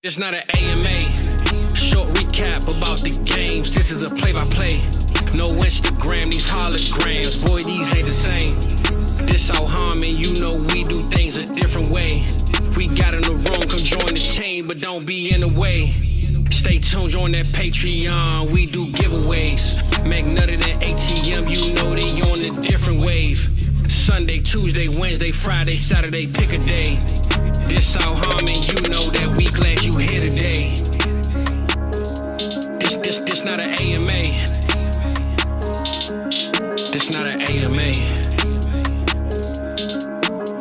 It's not an AMA. Short recap about the games. This is a play-by-play. No Instagram, these holograms. Boy, these ain't the same. This out Harmon, you know we do things a different way. We got in the room, come join the team, but don't be in the way. Stay tuned, join that Patreon. We do giveaways. Make nutted than ATM, you know they on a different wave. Sunday, Tuesday, Wednesday, Friday, Saturday, pick a day. This out Harmon, you know that we glad you here today. This not an AMA. This not an AMA.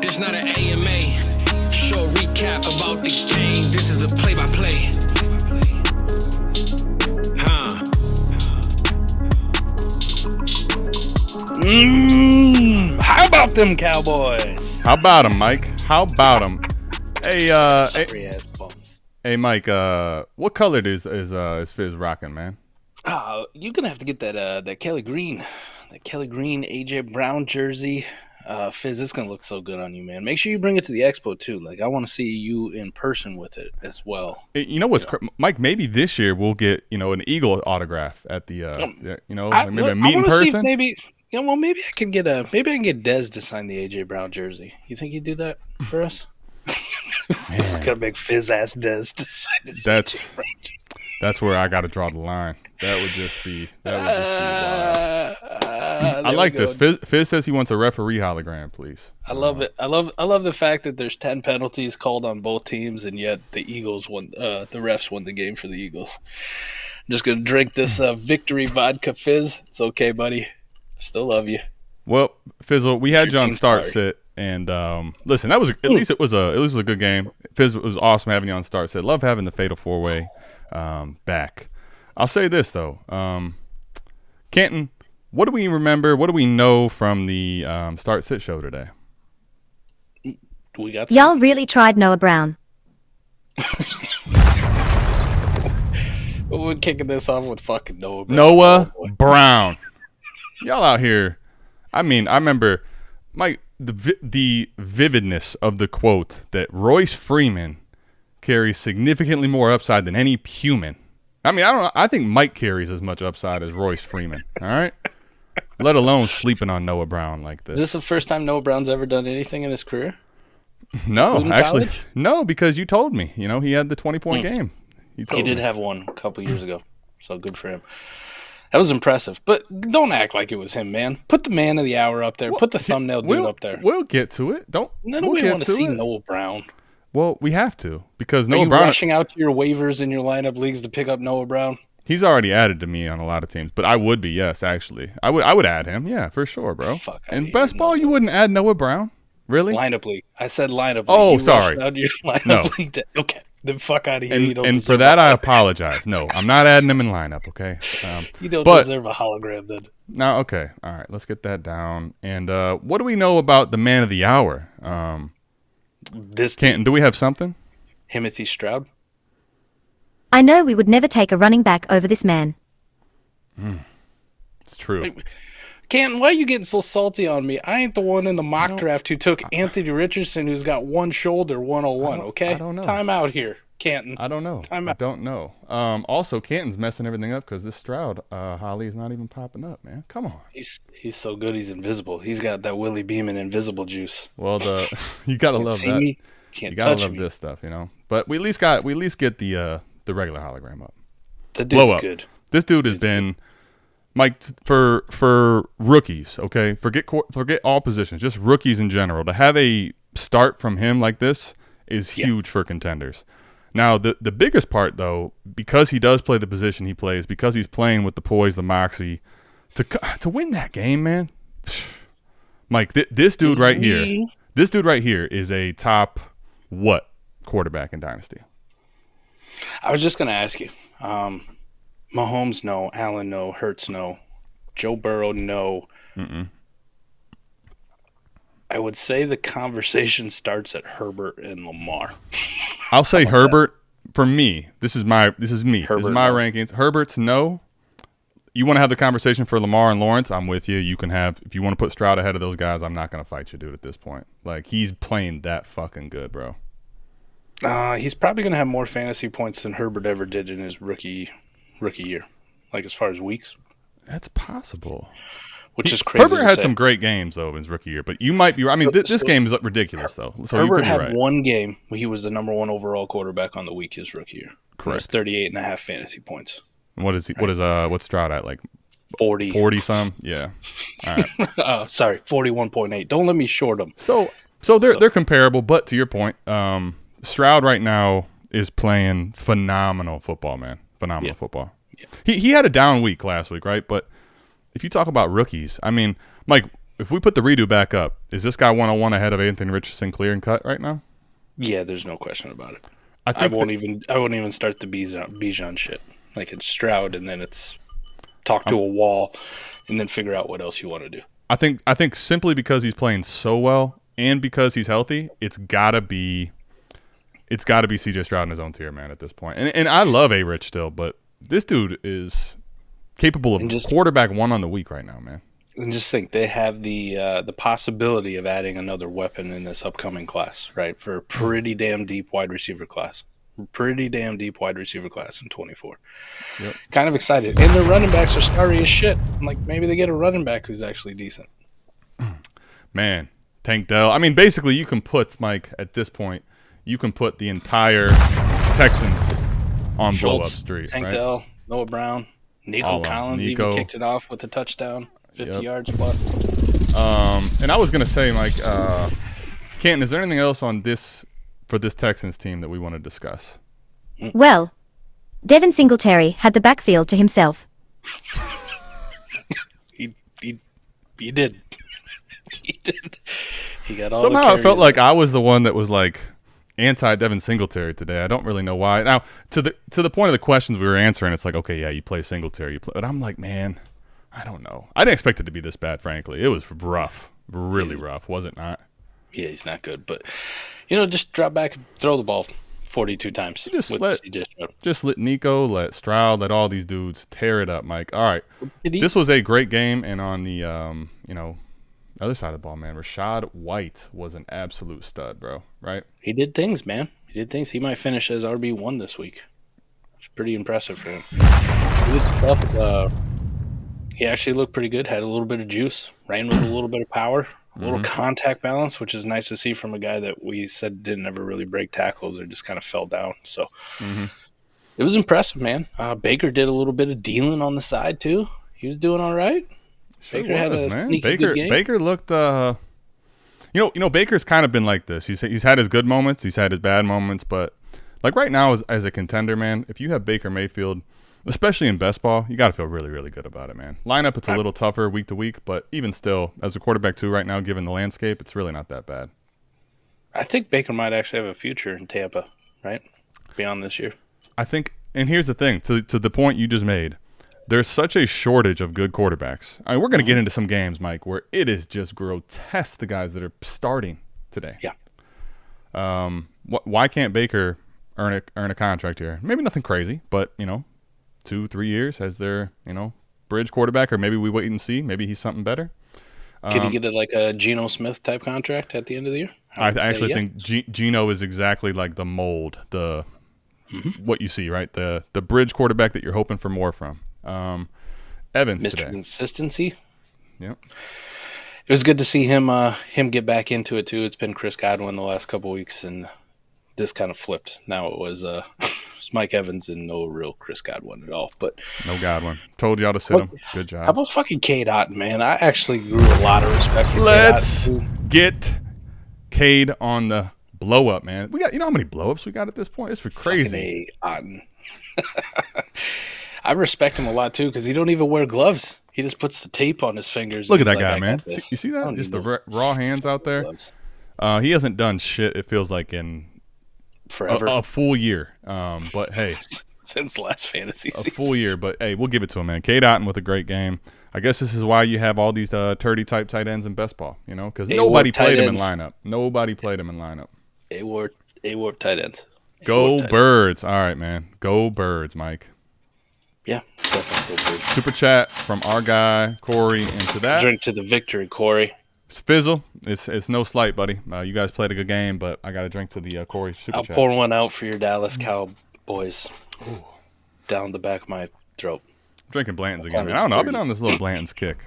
This not an AMA. Short recap about the game. This is the play-by-play. How about them Cowboys? How about them, Mike? How about them? Hey, Sorry ass bums. Hey, Mike. What color is Fizz rocking, man? You're gonna have to get that Kelly Green, AJ Brown jersey. Fizz, it's gonna look so good on you, man. Make sure you bring it to the expo too. Like, I want to see you in person with it as well. You know what's Mike? Maybe this year we'll get an Eagle autograph at the maybe a meet in person. Maybe I can get Dez to sign the AJ Brown jersey. You think he'd do that for us? We're gonna make Fizz ass Dez to sign his AJ Brown jersey. That's where I got to draw the line. That would just be wild. I like this. Fizz says he wants a referee hologram, please. I love it. I love the fact that there's 10 penalties called on both teams, and yet the Eagles won. The refs won the game for the Eagles. I'm just gonna drink this victory vodka, Fizz. It's okay, buddy. Still love you. Well, Fizzle, we had you on start sit, and listen, that was at least it was a good game. Fizz, it was awesome having you on start sit. Love having the Fatal 4-Way back. I'll say this though, Canton, what do we remember? What do we know from the start sit show today? We got y'all really tried Noah Brown. We're kicking this off with fucking Noah Brown. Noah Brown. Y'all out here. I mean, I remember the vividness of the quote that Royce Freeman carries significantly more upside than any human. I mean, I think Mike carries as much upside as Royce Freeman. All right, let alone sleeping on Noah Brown like this. Is this the first time Noah Brown's ever done anything in his career? No, actually, no, because you told me. He had the 20-point game. He did have one a couple years ago, so good for him. That was impressive, but don't act like it was him, man. Put the man of the hour up there. Put the thumbnail dude up there. We'll get to it. Nobody want to see Noah Brown. Well, we have to because Noah Noah Brown. Rushing out to your waivers in your lineup leagues to pick up Noah Brown. He's already added to me on a lot of teams, but I would be, yes, actually. I would add him, yeah, for sure, bro. And best ball, you wouldn't add Noah Brown? Really? Lineup league. I said lineup league. Oh, sorry. Out your lineup league okay. Then fuck out of here. And for that, I apologize. No, I'm not adding him in lineup, okay? You don't deserve a hologram then. No, okay. All right, let's get that down. And what do we know about the man of the hour? Canton, do we have something? Timothy Stroud. I know we would never take a running back over this man. It's true. Hey, Canton, why are you getting so salty on me? I ain't the one in the mock draft who took Anthony Richardson, who's got one shoulder, 101, okay? I don't know. Time out here, Canton. I don't know. I don't know. Also, Canton's messing everything up because this Stroud, Holly, is not even popping up, man. Come on. He's so good, he's invisible. He's got that Willie Beeman invisible juice. Well, you got to love that. Me, can't you got to touch love me. This stuff, But we at least get the regular hologram up. The dude's good. This dude has been... Mike, for rookies, okay, forget all positions, just rookies in general. To have a start from him like this is huge for contenders. Now, the biggest part, though, because he does play the position he plays, because he's playing with the poise, the moxie, to win that game, man. Mike, this dude right here is a top quarterback in Dynasty? I was just going to ask you. Mahomes, no. Allen, no. Hurts, no. Joe Burrow, no. I would say the conversation starts at Herbert and Lamar. I'll say Herbert. For me, this is me. Herbert, this is my rankings. Herbert's no. You want to have the conversation for Lamar and Lawrence? I'm with you. You can have, if you want to put Stroud ahead of those guys, I'm not going to fight you, dude, at this point. Like, he's playing that fucking good, bro. He's probably going to have more fantasy points than Herbert ever did in his rookie year, like as far as weeks. That's possible. Which is crazy. Herbert had some great games though in his rookie year, but you might be. I mean, this game is ridiculous though. So Herbert had right. one game where he was the number 1 overall quarterback on the week his rookie year. Correct. 38.5 fantasy points. And what is he? What's Stroud at? Like 40 some? Yeah. All right. Sorry, 41.8. Don't let me short him. So they're comparable, but to your point, Stroud right now is playing phenomenal football, man. Phenomenal football. Yeah. He had a down week last week, right? But if you talk about rookies, I mean, Mike, if we put the redo back up, is this guy 101 ahead of Anthony Richardson clear and cut right now? Yeah, there's no question about it. I won't even start the Bijan shit. Like it's Stroud, and then it's talk to a wall, and then figure out what else you want to do. I think simply because he's playing so well and because he's healthy, it's gotta be CJ Stroud in his own tier, man. At this point, and I love A-Rich still, but this dude is capable of quarterback 1 on the week right now, man. And just think, they have the possibility of adding another weapon in this upcoming class, right? For a pretty damn deep wide receiver class. Pretty damn deep wide receiver class in 24. Yep. Kind of excited. And their running backs are starry as shit. I'm like, maybe they get a running back who's actually decent. Man, Tank Dell. I mean, basically, you can put, Mike, at this point, you can put the entire Texans on blow-up street. Tank right? Dell, Noah Brown, Nico Collins even kicked it off with a touchdown, 50 yards plus. And I was going to say, Mike, Canton, is there anything else on this for this Texans team that we want to discuss? Well, Devin Singletary had the backfield to himself. He did. He did. He got all Somehow the carries. I felt like I was the one that was like anti-Devin Singletary today. I don't really know why. Now, to the point of the questions we were answering, it's like, okay, yeah, you play Singletary. But I'm like, man, I don't know. I didn't expect it to be this bad, frankly. It was rough. Really rough, was it not? Yeah, he's not good. But, just drop back and throw the ball 42 times. Just let Nico, let Stroud, let all these dudes tear it up, Mike. All right. This was a great game. And on the, other side of the ball, man, Rachaad White was an absolute stud, bro. Right? He did things, man. He did things. He might finish as RB1 this week. It's pretty impressive for him. He actually looked pretty good. Had a little bit of juice. Ran with a little bit of power. A little contact balance, which is nice to see from a guy that we said didn't ever really break tackles or just kind of fell down. So it was impressive, man. Baker did a little bit of dealing on the side, too. He was doing all right. Baker had a sneaky good game. Baker looked, Baker's kind of been like this. He's had his good moments. He's had his bad moments. But, like, right now as a contender, man, if you have Baker Mayfield, especially in best ball, you got to feel really, really good about it, man. Lineup, it's a little tougher week to week, but even still, as a quarterback, too, right now, given the landscape, it's really not that bad. I think Baker might actually have a future in Tampa, right? Beyond this year. I think, and here's the thing, to the point you just made, there's such a shortage of good quarterbacks. I mean, we're going to get into some games, Mike, where it is just grotesque, the guys that are starting today. Yeah. Why can't Baker earn a contract here? Maybe nothing crazy, but, 2-3 years as their, bridge quarterback, or maybe we wait and see. Maybe he's something better. Could he get like a Geno Smith type contract at the end of the year? I actually think Geno is exactly like the mold, what you see, right? The bridge quarterback that you're hoping for more from. Evans Mr. today. Consistency. Yep. It was good to see him get back into it too. It's been Chris Godwin the last couple of weeks, and this kind of flipped. Now it was Mike Evans and no real Chris Godwin at all. But no Godwin. Told y'all to sit him. Good job. How about fucking Cade Otton, man? I actually grew a lot of respect for Let's get Cade on the blow up, man. We got, how many blow ups we got at this point? It's for crazy. Otton. I respect him a lot too because he don't even wear gloves. He just puts the tape on his fingers. Look at that guy, man. You see that? Just the raw hands out there. He hasn't done shit, it feels like, in forever. A full year. But hey. Since last fantasy season. A full year, but hey, we'll give it to him, man. Cade Otton with a great game. I guess this is why you have all these turdy type tight ends in best ball, because nobody played him in lineup. Nobody played him in lineup. A-Warp tight ends. Go Birds. All right, man. Go Birds, Mike. Yeah, definitely go Birds. Super chat from our guy, Corey, into that. Drink to the victory, Corey. Fizzle, it's no slight, buddy. You guys played a good game, but I got to drink to the Corey Super I'll Chat. pour one out for your Dallas Cowboys. Ooh. Down the back of my throat. I'm drinking Blanton's again, man. I don't know. I've been on this little Blanton's kick.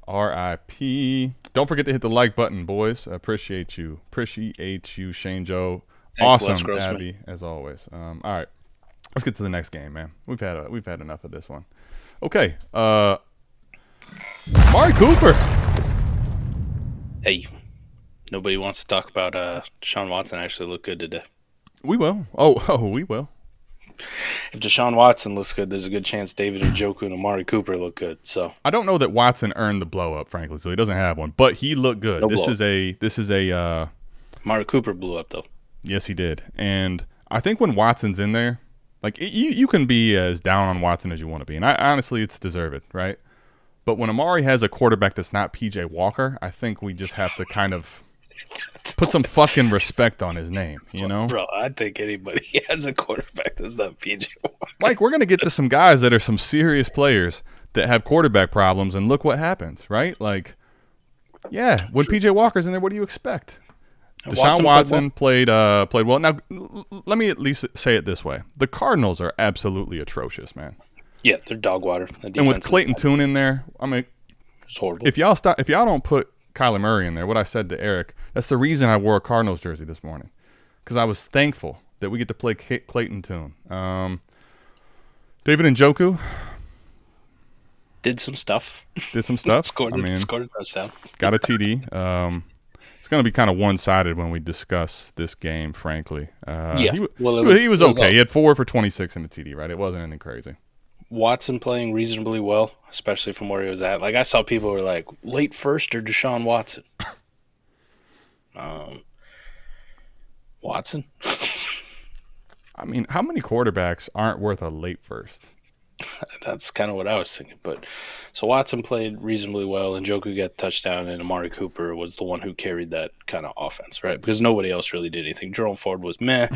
R.I.P. Don't forget to hit the like button, boys. I appreciate you. Shane Joe. Thanks, Awesome, Abby, as always. All right. Let's get to the next game, man. We've had enough of this one. Okay. Amari Cooper. Hey, nobody wants to talk about Deshaun Watson actually looked good today. We will. Oh, we will. If Deshaun Watson looks good, there's a good chance David Njoku and Amari Cooper look good. So I don't know that Watson earned the blow up, frankly, so he doesn't have one. But he looked good. No This is a Amari Cooper blew up though. Yes, he did. And I think when Watson's in there, like you can be as down on Watson as you want to be, and honestly, it's deserved, right? But when Amari has a quarterback that's not PJ Walker, I think we just have to kind of put some fucking respect on his name, you know? Bro, I'd take anybody has a quarterback that's not PJ Walker. Mike, we're going to get to some guys that are some serious players that have quarterback problems, and look what happens, right? Like, yeah, when PJ Walker's in there, what do you expect? Deshaun Watson played well. Now, let me at least say it this way. The Cardinals are absolutely atrocious, man. Yeah, they're dog water. And with Clayton Tune in there, I mean, it's horrible. If y'all don't put Kyler Murray in there, what I said to Eric, that's the reason I wore a Cardinals jersey this morning, because I was thankful that we get to play Clayton Tune. David Njoku did some stuff. scored a touchdown. Got a TD. It's going to be kind of one-sided when we discuss this game, frankly. He was okay. He had 4 for 26 in the TD, right? It wasn't anything crazy. Watson playing reasonably well, especially from where he was at. Like, I saw people were like, late first or Deshaun Watson? Watson? I mean, how many quarterbacks aren't worth a late first? That's kind of what I was thinking. But so Watson played reasonably well, and Njoku got a touchdown, and Amari Cooper was the one who carried that kind of offense, right? Because nobody else really did anything. Jerome Ford was meh.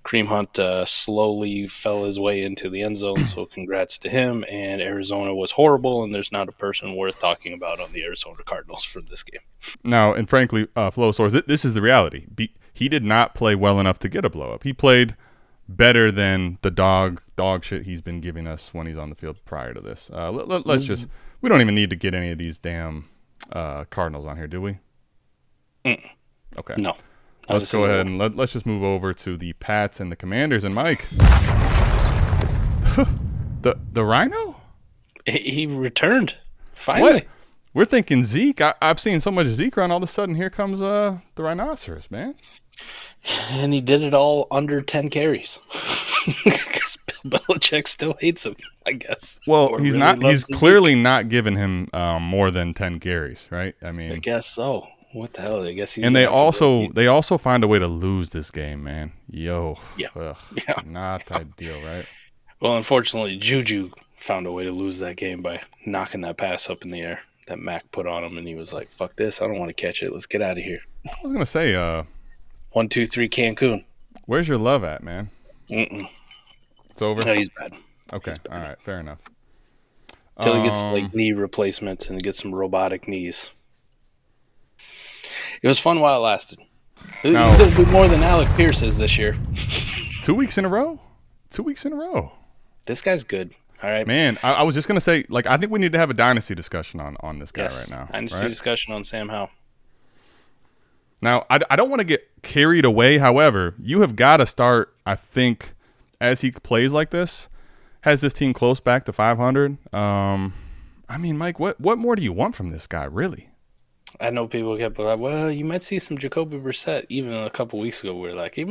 Kareem Hunt slowly fell his way into the end zone, so congrats to him. And Arizona was horrible, and there's not a person worth talking about on the Arizona Cardinals for this game. Now, and frankly, Flo Source, this is the reality. He did not play well enough to get a blow-up. He played better than the dog shit he's been giving us when he's on the field prior to this. Let's just – we don't even need to get any of these damn Cardinals on here, do we? Okay. No. Let's go ahead and let's just move over to the Pats and the Commanders. And Mike, the Rhino? He returned finally. What? We're thinking Zeke. I've seen so much Zeke run. All of a sudden, here comes the Rhinoceros, man. And he did it all under 10 carries. Because Bill Belichick still hates him, I guess. Well, he's not. He's clearly not giving him more than 10 carries, right? I mean, I guess so. What the hell? I guess he's. And they also find a way to lose this game, man. Yo, yeah, not ideal, right? Well, unfortunately, Juju found a way to lose that game by knocking that pass up in the air that Mac put on him, and he was like, "Fuck this! I don't want to catch it. Let's get out of here." I was gonna say, 1, 2, 3, Cancun. Where's your love at, man? It's over. No, he's bad. Okay, all right, fair enough. Until he gets like knee replacements and gets some robotic knees. It was fun while it lasted. He's going to do more than Alec Pierce is this year. 2 weeks in a row? 2 weeks in a row. This guy's good. All right. Man, I was just going to say, like, I think we need to have a dynasty discussion on this guy right now. Dynasty discussion on Sam Howell. Now, I don't want to get carried away. However, you have got to start, I think, as he plays like this, has this team close back to 500. I mean, Mike, what more do you want from this guy, really? I know people kept like, well, you might see some Jacoby Brissett. Even a couple weeks ago, we were like, he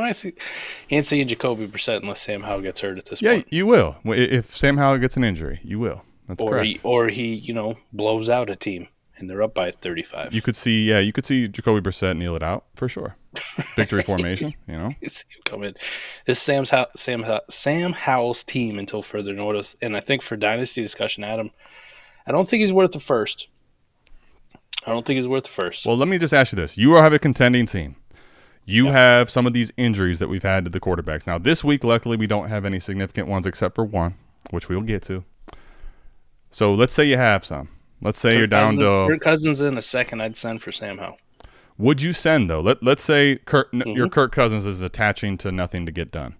ain't seeing Jacoby Brissett unless Sam Howell gets hurt at this point. Yeah, you will. If Sam Howell gets an injury, you will. That's correct. Or he blows out a team and they're up by 35. You could see Jacoby Brissett kneel it out for sure. Victory formation, Come in. This is Sam Howell's team until further notice. And I think for dynasty discussion, Adam, I don't think he's worth the first. Well, let me just ask you this. You have a contending team. You have some of these injuries that we've had to the quarterbacks. Now, this week, luckily, we don't have any significant ones except for one, which we'll get to. So let's say you have some. Let's say you're down to Kirk Cousins in a second. I'd send for Sam Howell. Would you send though? Let's say your Kirk Cousins is attaching to nothing to get done.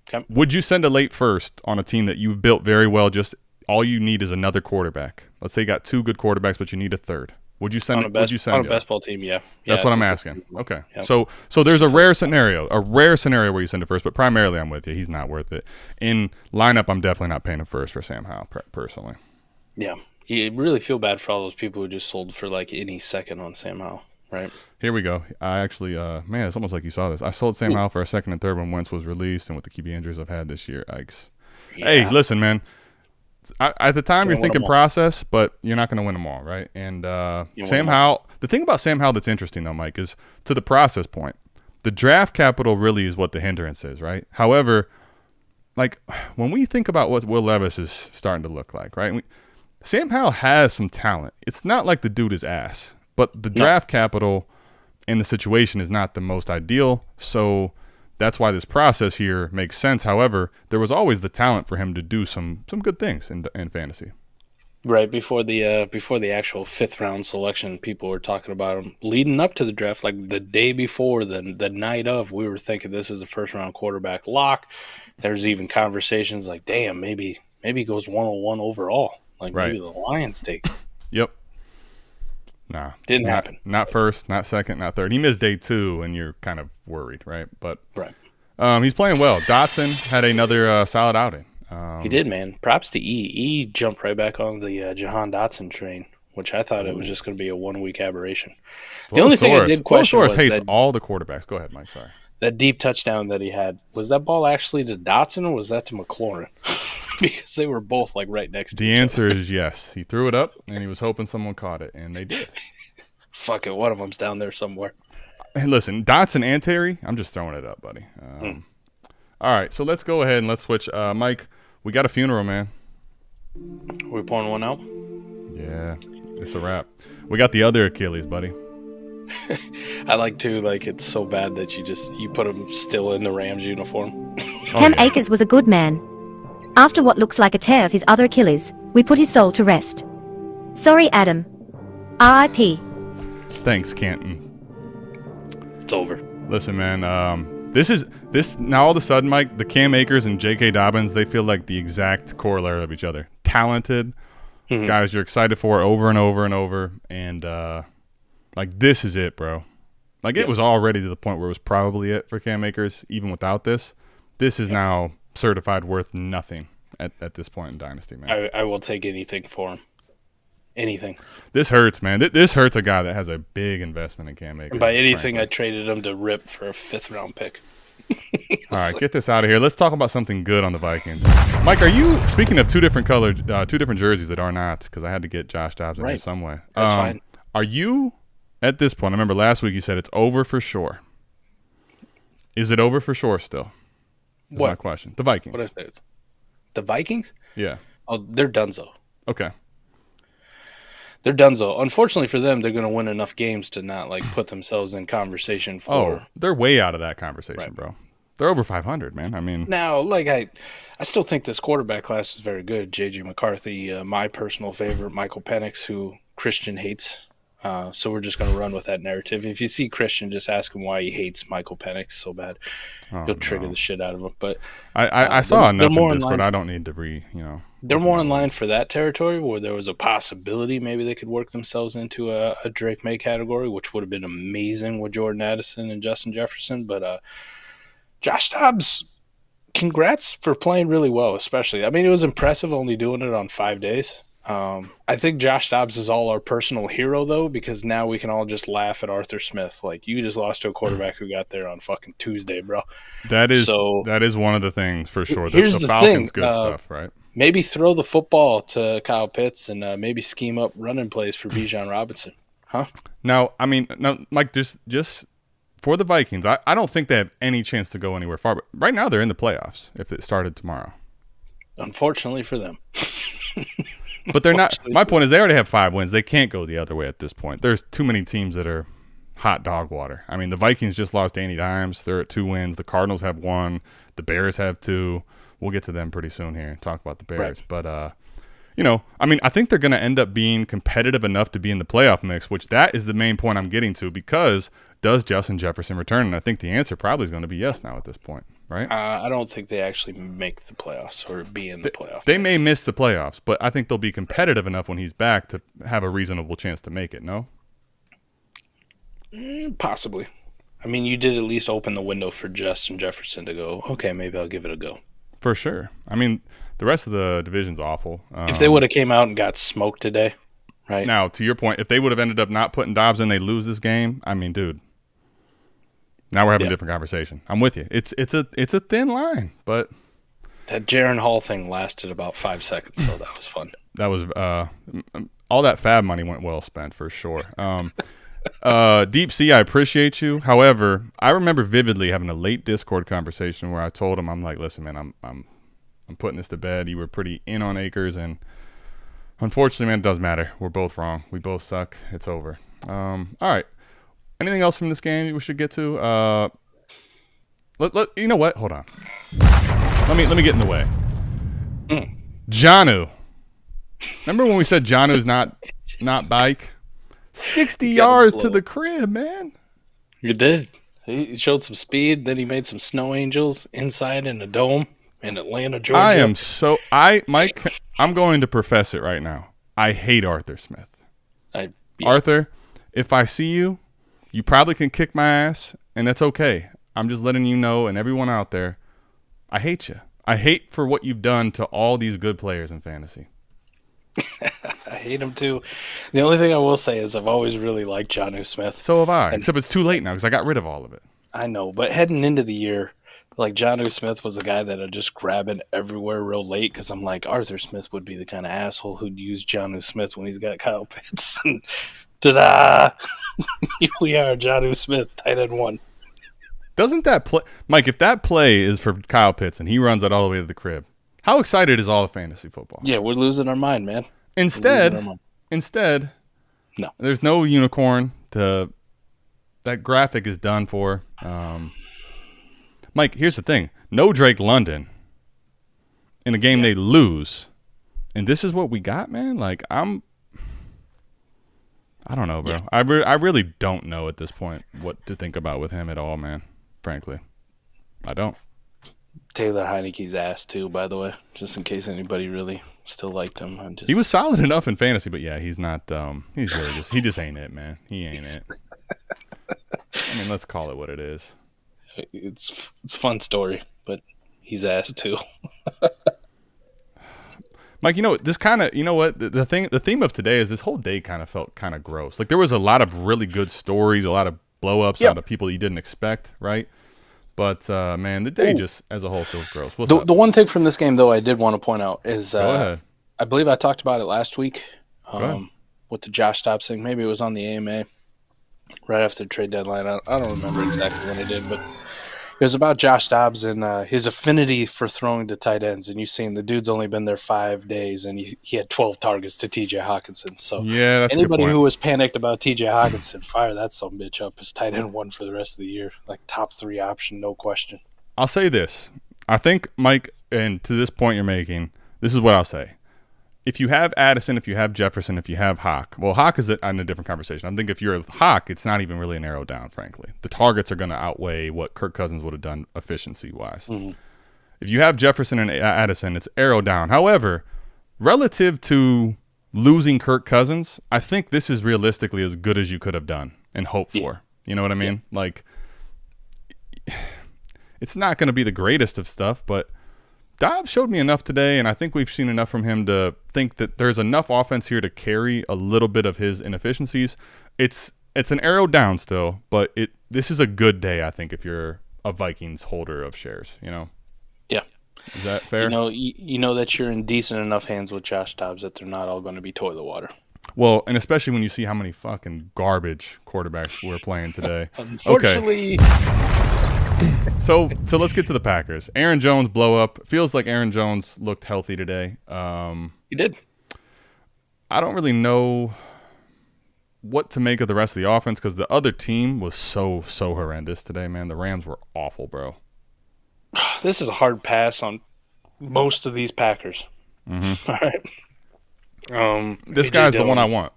Okay. Would you send a late first on a team that you've built very well? Just all you need is another quarterback. Let's say you got 2 good quarterbacks, but you need a third. Would you send? On a best ball team? Yeah. That's what I'm asking. Okay. Yep. So there's a rare scenario where you send it first, but primarily I'm with you. He's not worth it. In lineup, I'm definitely not paying a first for Sam Howell personally. Yeah. You really feel bad for all those people who just sold for like any second on Sam Howell, right? Here we go. I actually, man, it's almost like you saw this. I sold Sam Howell for a second and third when Wentz was released, and with the QB injuries I've had this year, yikes. Yeah. Hey, listen, man. At the time, you're thinking process, but you're not going to win them all, right? And Sam Howell, the thing about Sam Howell that's interesting, though, Mike, is to the process point, the draft capital really is what the hindrance is, right? However, like when we think about what Will Levis is starting to look like, right? Sam Howell has some talent. It's not like the dude is ass, but the draft capital and the situation is not the most ideal, so that's why this process here makes sense. However, there was always the talent for him to do some good things in fantasy. Right before the actual 5th round selection, people were talking about him leading up to the draft, like the day before, the night of. We were thinking this is a 1st round quarterback lock. There's even conversations like, damn, maybe he goes 101 overall. Like maybe the Lions take him. Yep. Nah, didn't happen. Not first, not second, not third. He missed day 2, and you're kind of worried, right? But he's playing well. Dotson had another solid outing. He did, man. Props to E. E jumped right back on the Jahan Dotson train, which I thought it was just going to be a 1-week aberration. The only thing I did question was hates all the quarterbacks. Go ahead, Mike. Sorry. That deep touchdown that he had, was that ball actually to Dotson or was that to McLaurin? Because they were both like right next to each other. The answer is yes. He threw it up, and he was hoping someone caught it, and they did. Fuck it. One of them's down there somewhere. Hey, listen, Dotson and Terry, I'm just throwing it up, buddy. All right, so let's go ahead and let's switch. Mike, we got a funeral, man. Are we pouring one out? Yeah, it's a wrap. We got the other Achilles, buddy. I like to, it's so bad that you put him still in the Rams uniform. Cam Akers was a good man. After what looks like a tear of his other Achilles, we put his soul to rest. Sorry, Adam. R.I.P. Thanks, Canton. It's over. Listen, man, this now all of a sudden, Mike, the Cam Akers and J.K. Dobbins, they feel like the exact corollary of each other. Talented guys you're excited for over and over and over, and this is it, bro. It was already to the point where it was probably it for Cam Akers, even without this. This is now certified worth nothing at this point in Dynasty, man. I will take anything for him. Anything. This hurts, man. This hurts a guy that has a big investment in Cam Akers. And by anything, frankly, I traded him to Rip for a 5th round pick. All right, get this out of here. Let's talk about something good on the Vikings. Mike, are you, speaking of two different jerseys that are not, because I had to get Josh Dobbs in here some way. That's fine. Are you, at this point, I remember last week you said it's over for sure. Is it over for sure still? That's my question. The Vikings. What is it? The Vikings? Yeah. Oh, they're donezo. Okay. They're donezo. Unfortunately for them, they're going to win enough games to not put themselves in conversation for. Oh, they're way out of that conversation, bro. They're over 500, man. I mean, now, I still think this quarterback class is very good. J.J. McCarthy, my personal favorite, Michael Penix, who Christian hates. So we're just going to run with that narrative. If you see Christian, just ask him why he hates Michael Penix so bad. You'll trigger the shit out of him. But I saw enough in Discord. I don't need to They're more in line for that territory where there was a possibility maybe they could work themselves into a Drake May category, which would have been amazing with Jordan Addison and Justin Jefferson. But Josh Dobbs, congrats for playing really well, especially. I mean, it was impressive only doing it on 5 days. I think Josh Dobbs is all our personal hero, though, because now we can all just laugh at Arthur Smith. You just lost to a quarterback who got there on fucking Tuesday, bro. That is one of the things for sure. The Falcons' good stuff, right? Maybe throw the football to Kyle Pitts and maybe scheme up running plays for Bijan Robinson, huh? Now, Mike, just for the Vikings, I don't think they have any chance to go anywhere far. But right now, they're in the playoffs if it started tomorrow. Unfortunately for them. But they're not. My point is they already have 5 wins. They can't go the other way at this point. There's too many teams that are hot dog water. I mean, the Vikings just lost Danny Dimes. They're at 2 wins. The Cardinals have 1. The Bears have 2. We'll get to them pretty soon here and talk about the Bears. Right. But, I think they're going to end up being competitive enough to be in the playoff mix, which that is the main point I'm getting to, because does Justin Jefferson return? And I think the answer probably is going to be yes now at this point, right? I don't think they actually make the playoffs or be in the playoffs. They may miss the playoffs, but I think they'll be competitive enough when he's back to have a reasonable chance to make it, no? Possibly. I mean, you did at least open the window for Justin Jefferson to go, okay, maybe I'll give it a go. For sure. I mean, the rest of the division's awful. If they would have came out and got smoked today, right? Now, to your point, if they would have ended up not putting Dobbs in, they lose this game. I mean, dude, now we're having a different conversation. I'm with you. It's a thin line, but that Jaron Hall thing lasted about 5 seconds, so that was fun. That was all that fab money went well spent for sure. Deep Sea, I appreciate you. However, I remember vividly having a late Discord conversation where I told him, I'm like, listen, man, I'm putting this to bed. You were pretty in on Akers, and unfortunately, man, it does matter. We're both wrong. We both suck. It's over. All right. Anything else from this game we should get to? You know what? Hold on. Let me get in the way. Jonnu. Remember when we said Jonnu's not bike? 60 yards to the crib, man. You did. He showed some speed. Then he made some snow angels inside in a dome in Atlanta, Georgia. Mike, I'm going to profess it right now. I hate Arthur Smith. Arthur, if I see you, you probably can kick my ass, and that's okay. I'm just letting you know, and everyone out there, I hate you. I hate for what you've done to all these good players in fantasy. I hate him too. The only thing I will say is I've always really liked Jonnu Smith. So have I, except it's too late now because I got rid of all of it. I know, but heading into the year, like Jonnu Smith was a guy that I'd just grab it everywhere real late because I'm like, Arthur Smith would be the kind of asshole who'd use Jonnu Smith when he's got Kyle Pitts. And ta-da! Here we are, Jonnu Smith, tight end 1. Doesn't that play, Mike? If that play is for Kyle Pitts and he runs it all the way to the crib, how excited is all the fantasy football? Yeah, we're losing our mind, man. Instead, no. There's no unicorn. That graphic is done for. Mike, here's the thing. No Drake London in a game they lose. And this is what we got, man? Like, I don't know, bro. Yeah. I really don't know at this point what to think about with him at all, man. Frankly. I don't. Taylor Heineke's ass too, by the way, just in case anybody really still liked him. He was solid enough in fantasy, but yeah, he's not. He's really he just ain't it, man. He ain't it. I mean, let's call it what it is. It's a fun story, but he's ass too. Mike, the theme of today is this whole day kind of felt kind of gross. Like there was a lot of really good stories, a lot of blow ups out of people you didn't expect, right? But, man, the day just as a whole feels gross. What's up? The one thing from this game, though, I did want to point out is Go ahead. I believe I talked about it last week with the Josh Dobbs thing. Maybe it was on the AMA right after the trade deadline. I don't remember exactly when it did, but it was about Josh Dobbs and his affinity for throwing to tight ends. And you've seen the dude's only been there 5 days, and he had 12 targets to TJ Hawkinson. So yeah, that's anybody a good point. who was panicked about TJ Hawkinson, fire that sumbitch up as tight end 1 for the rest of the year. Like top 3 option, no question. I'll say this. I think, Mike, and to this point you're making, this is what I'll say. If you have Addison, if you have Jefferson, if you have Hawk, well, Hawk is on a different conversation. I think if you're a Hawk, it's not even really an arrow down, frankly. The targets are going to outweigh what Kirk Cousins would have done efficiency-wise. Mm-hmm. If you have Jefferson and Addison, it's arrow down. However, relative to losing Kirk Cousins, I think this is realistically as good as you could have done and hoped for. You know what I mean? Yeah. Like, it's not going to be the greatest of stuff, but Dobbs showed me enough today, and I think we've seen enough from him to think that there's enough offense here to carry a little bit of his inefficiencies. It's an arrow down still, but this is a good day, I think, if you're a Vikings holder of shares, you know? Yeah. Is that fair? You know that you're in decent enough hands with Josh Dobbs that they're not all going to be toilet water. Well, and especially when you see how many fucking garbage quarterbacks we're playing today. Unfortunately. Okay. So let's get to the Packers. Aaron Jones blow up. Feels like Aaron Jones looked healthy today. He did. I don't really know what to make of the rest of the offense because the other team was so horrendous today, man. The Rams were awful, bro. This is a hard pass on most of these Packers. Mm-hmm. All right. This AJ guy's the Dillon. one I want,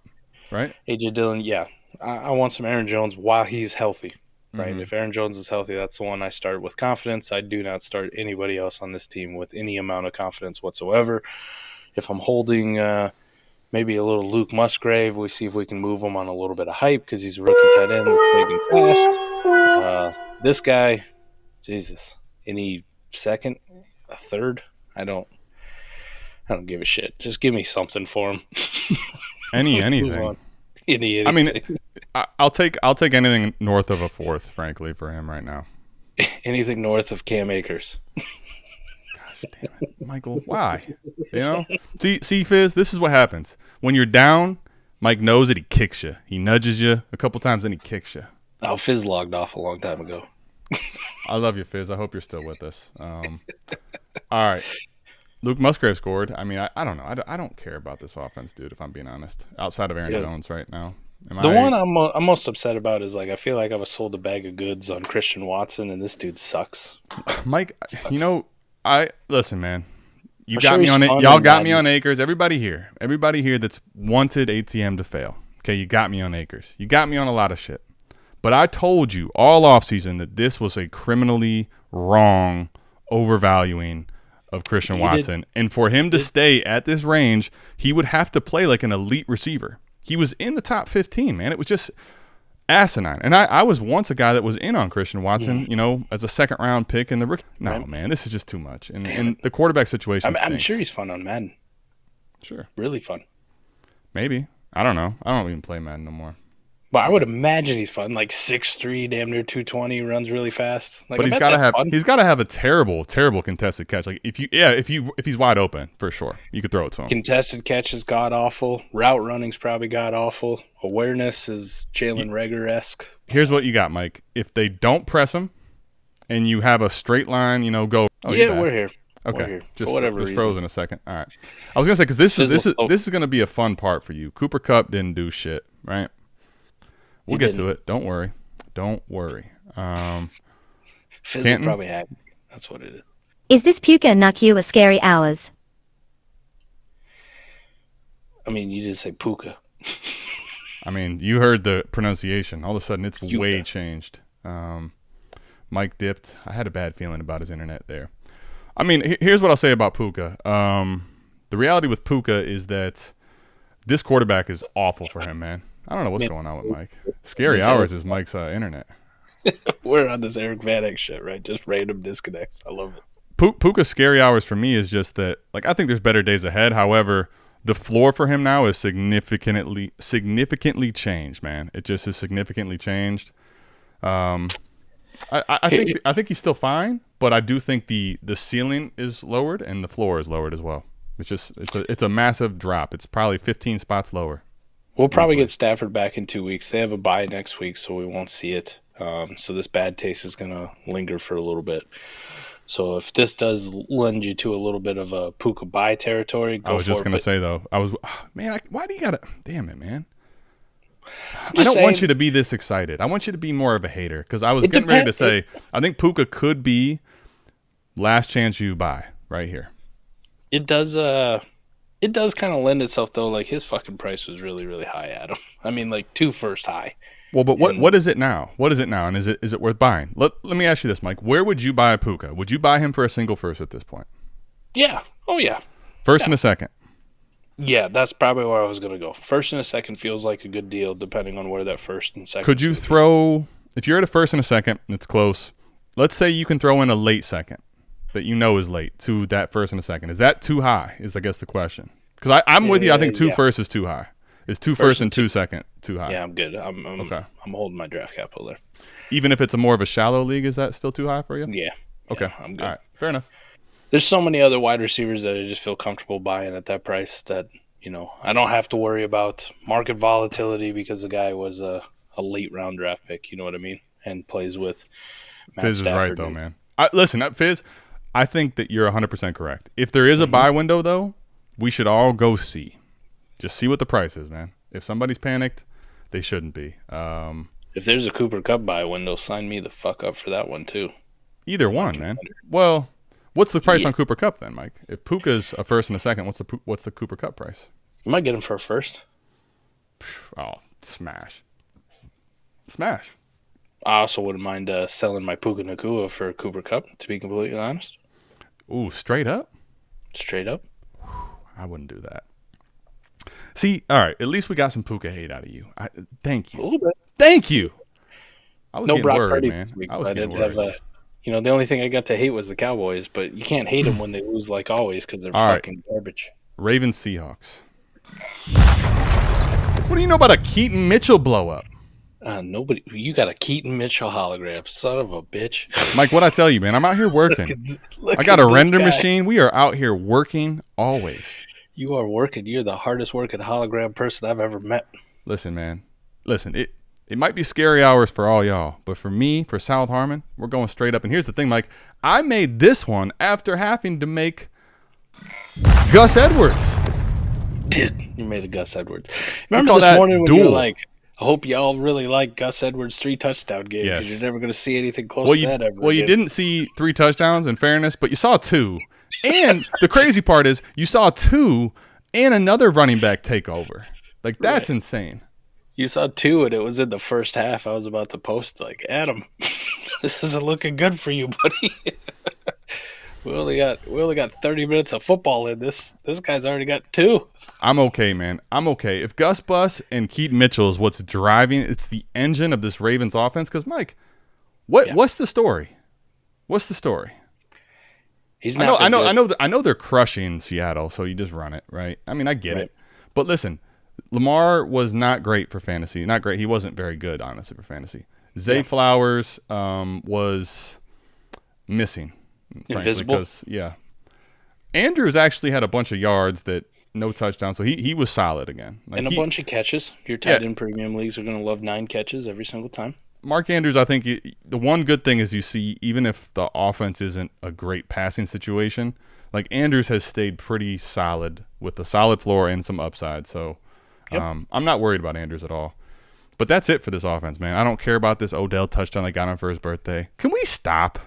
right? AJ Dillon, yeah. I want some Aaron Jones while he's healthy, right? Mhm. If Aaron Jones is healthy, that's the one I start with confidence. I do not start anybody else on this team with any amount of confidence whatsoever. If I'm holding maybe a little Luke Musgrave, we see if we can move him on a little bit of hype because he's a rookie tight end that's big and fast. This guy, Jesus, any second, a third, I don't give a shit. Just give me something for him. Anything. Anything. I mean, I'll take anything north of a fourth, frankly, for him right now. Anything north of Cam Akers. Gosh damn it, Michael, why? You know, see, Fizz, this is what happens when you're down. Mike knows it. He kicks you. He nudges you a couple times, then he kicks you. Oh, Fizz logged off a long time ago. I love you, Fizz. I hope you're still with us. All right. Luke Musgrave scored. I mean, I don't know. I don't care about this offense, dude, if I'm being honest. Outside of Aaron Jones right now. One I'm most upset about is, like, I feel like I was sold a bag of goods on Christian Watson, and this dude sucks. Mike, you know, listen, man. You I'm got sure me he's on it. fun Y'all and got me bad. on Acres. Everybody here that's wanted ATM to fail. Okay, you got me on Acres. You got me on a lot of shit. But I told you all offseason that this was a criminally wrong overvaluing of Christian Watson. And for him to stay at this range, he would have to play like an elite receiver. He was in the top 15, man. It was just asinine. And I was once a guy that was in on Christian Watson, you know, as a second-round pick in the rookie. No, man, this is just too much. And the quarterback situation I'm stinks. sure he's fun on Madden. Sure. Really fun. Maybe. I don't know. I don't even play Madden no more. But I would imagine he's fun. Like 6'3", damn near 220, runs really fast. Like, But he's got to have a terrible contested catch. Like if he's wide open, for sure, you could throw it to him. Contested catch is god awful. Route running's probably god awful. Awareness is Jalen Reagor-esque. Here's what you got, Mike. If they don't press him, and you have a straight line, you know, go. Oh, yeah, we're here. Okay, We're here. just For whatever just reason. frozen a second. All right, I was gonna say because this Fizzle. is going to be a fun part for you. Cooper Kupp didn't do shit, right? We'll get to it. Don't worry. Fizzle Canton? probably had. That's what it is. Is this puka Nakyu a scary hours? I mean, you just say Puka. I mean, you heard the pronunciation. All of a sudden, it's Puka. way changed. Mike dipped. I had a bad feeling about his internet there. I mean, here's what I'll say about Puka. The reality with Puka is that this quarterback is awful for him, man. I don't know what's going on with Mike. Scary hours is Mike's internet. We're on this Eric Van Eck shit, right? Just random disconnects. I love it. Puka's scary hours for me is just that, like, I think there's better days ahead. However, the floor for him now is significantly changed, man. It just is significantly changed. I think he's still fine, but I do think the ceiling is lowered and the floor is lowered as well. It's a massive drop. It's probably 15 spots lower. We'll probably get Stafford back in 2 weeks. They have a bye next week, so we won't see it. So this bad taste is going to linger for a little bit. So if this does lend you to a little bit of a Puka bye territory, go for it. I was just going to say, though, why do you got to – damn it, man. I don't want you to be this excited. I want you to be more of a hater because I was getting ready to say I think Puka could be last chance you buy right here. It does kind of lend itself, though. Like, his fucking price was really, really high, Adam. I mean, like, 2 first high. Well, but what is it now? What is it now? And is it worth buying? Let me ask you this, Mike. Where would you buy Puka? Would you buy him for a single first at this point? Yeah. Oh, yeah. First and a second. Yeah, that's probably where I was going to go. First and a second feels like a good deal, depending on where that first and second. Could you throw, if you're at a first and a second, and it's close, let's say you can throw in a late second that you know is late to that first and a second. Is that too high is, I guess, the question. Because I'm with you. I think 2 first is too high. Is 2 first and 2 second too high? Yeah, I'm good. Okay. I'm holding my draft capital there. Even if it's a more of a shallow league, is that still too high for you? Yeah. Okay. Yeah, I'm good. All right. Fair enough. There's so many other wide receivers that I just feel comfortable buying at that price that, you know, I don't have to worry about market volatility because the guy was a late round draft pick. You know what I mean? And plays with Matt Fizz Stafford. is right, though, man. Listen, Fizz, I think that you're 100% correct. If there is a buy window, though, we should all go see. Just see what the price is, man. If somebody's panicked, they shouldn't be. If there's a Cooper Kupp buy window, sign me the fuck up for that one, too. Either one, man. Well, what's the price on Cooper Kupp then, Mike? If Puka's a first and a second, what's the Cooper Kupp price? You might get him for a first. Oh, smash. I also wouldn't mind selling my Puka Nakua for Cooper Kupp, to be completely honest. Ooh, straight up? Straight up. I wouldn't do that. See, all right, at least we got some Puka hate out of you. Thank A you. little bit. Thank you. I was No getting Brock worried, Purdy man. this week, I was but I getting didn't worried. have the only thing I got to hate was the Cowboys, but you can't hate them when they lose like always because they're All right. fucking garbage. Ravens Seahawks. What do you know about a Keaton Mitchell blow up? Nobody. You got a Keaton Mitchell hologram, son of a bitch. Mike, what I tell you, man, I'm out here working. I got a render machine. We are out here working always. You are working. You're the hardest working hologram person I've ever met. Listen, man. Listen, it might be scary hours for all y'all, but for me, for South Harmon, we're going straight up. And here's the thing, Mike. I made this one after having to make Gus Edwards. You made a Gus Edwards. Remember call this that morning when you were duel. like, I hope y'all really like Gus Edwards' 3 touchdown game because Yes. you're never going to see anything close to that ever. Well, you again. didn't see 3 touchdowns, in fairness, but you saw 2. And the crazy part is you saw 2 and another running back take over. Like, that's insane. You saw 2 and it was in the first half. I was about to post like, Adam, this isn't looking good for you, buddy. we only got 30 minutes of football in this. This guy's already got 2. I'm okay, man. I'm okay. If Gus Bus and Keaton Mitchell is what's driving, it's the engine of this Ravens offense. Because, Mike, what's the story? What's the story? He's not. I know they're crushing Seattle, so you just run it, right? I mean, I get it. But listen, Lamar was not great for fantasy. Not great. He wasn't very good, honestly, for fantasy. Zay Flowers was missing. Invisible. Because, Andrews actually had a bunch of yards that no touchdown, so he was solid again. Like, and a bunch of catches. Your tight end premium leagues are going to love 9 catches every single time. Mark Andrews, I think the one good thing is you see, even if the offense isn't a great passing situation, like Andrews has stayed pretty solid with a solid floor and some upside. So I'm not worried about Andrews at all. But that's it for this offense, man. I don't care about this Odell touchdown they got him for his birthday. Can we stop?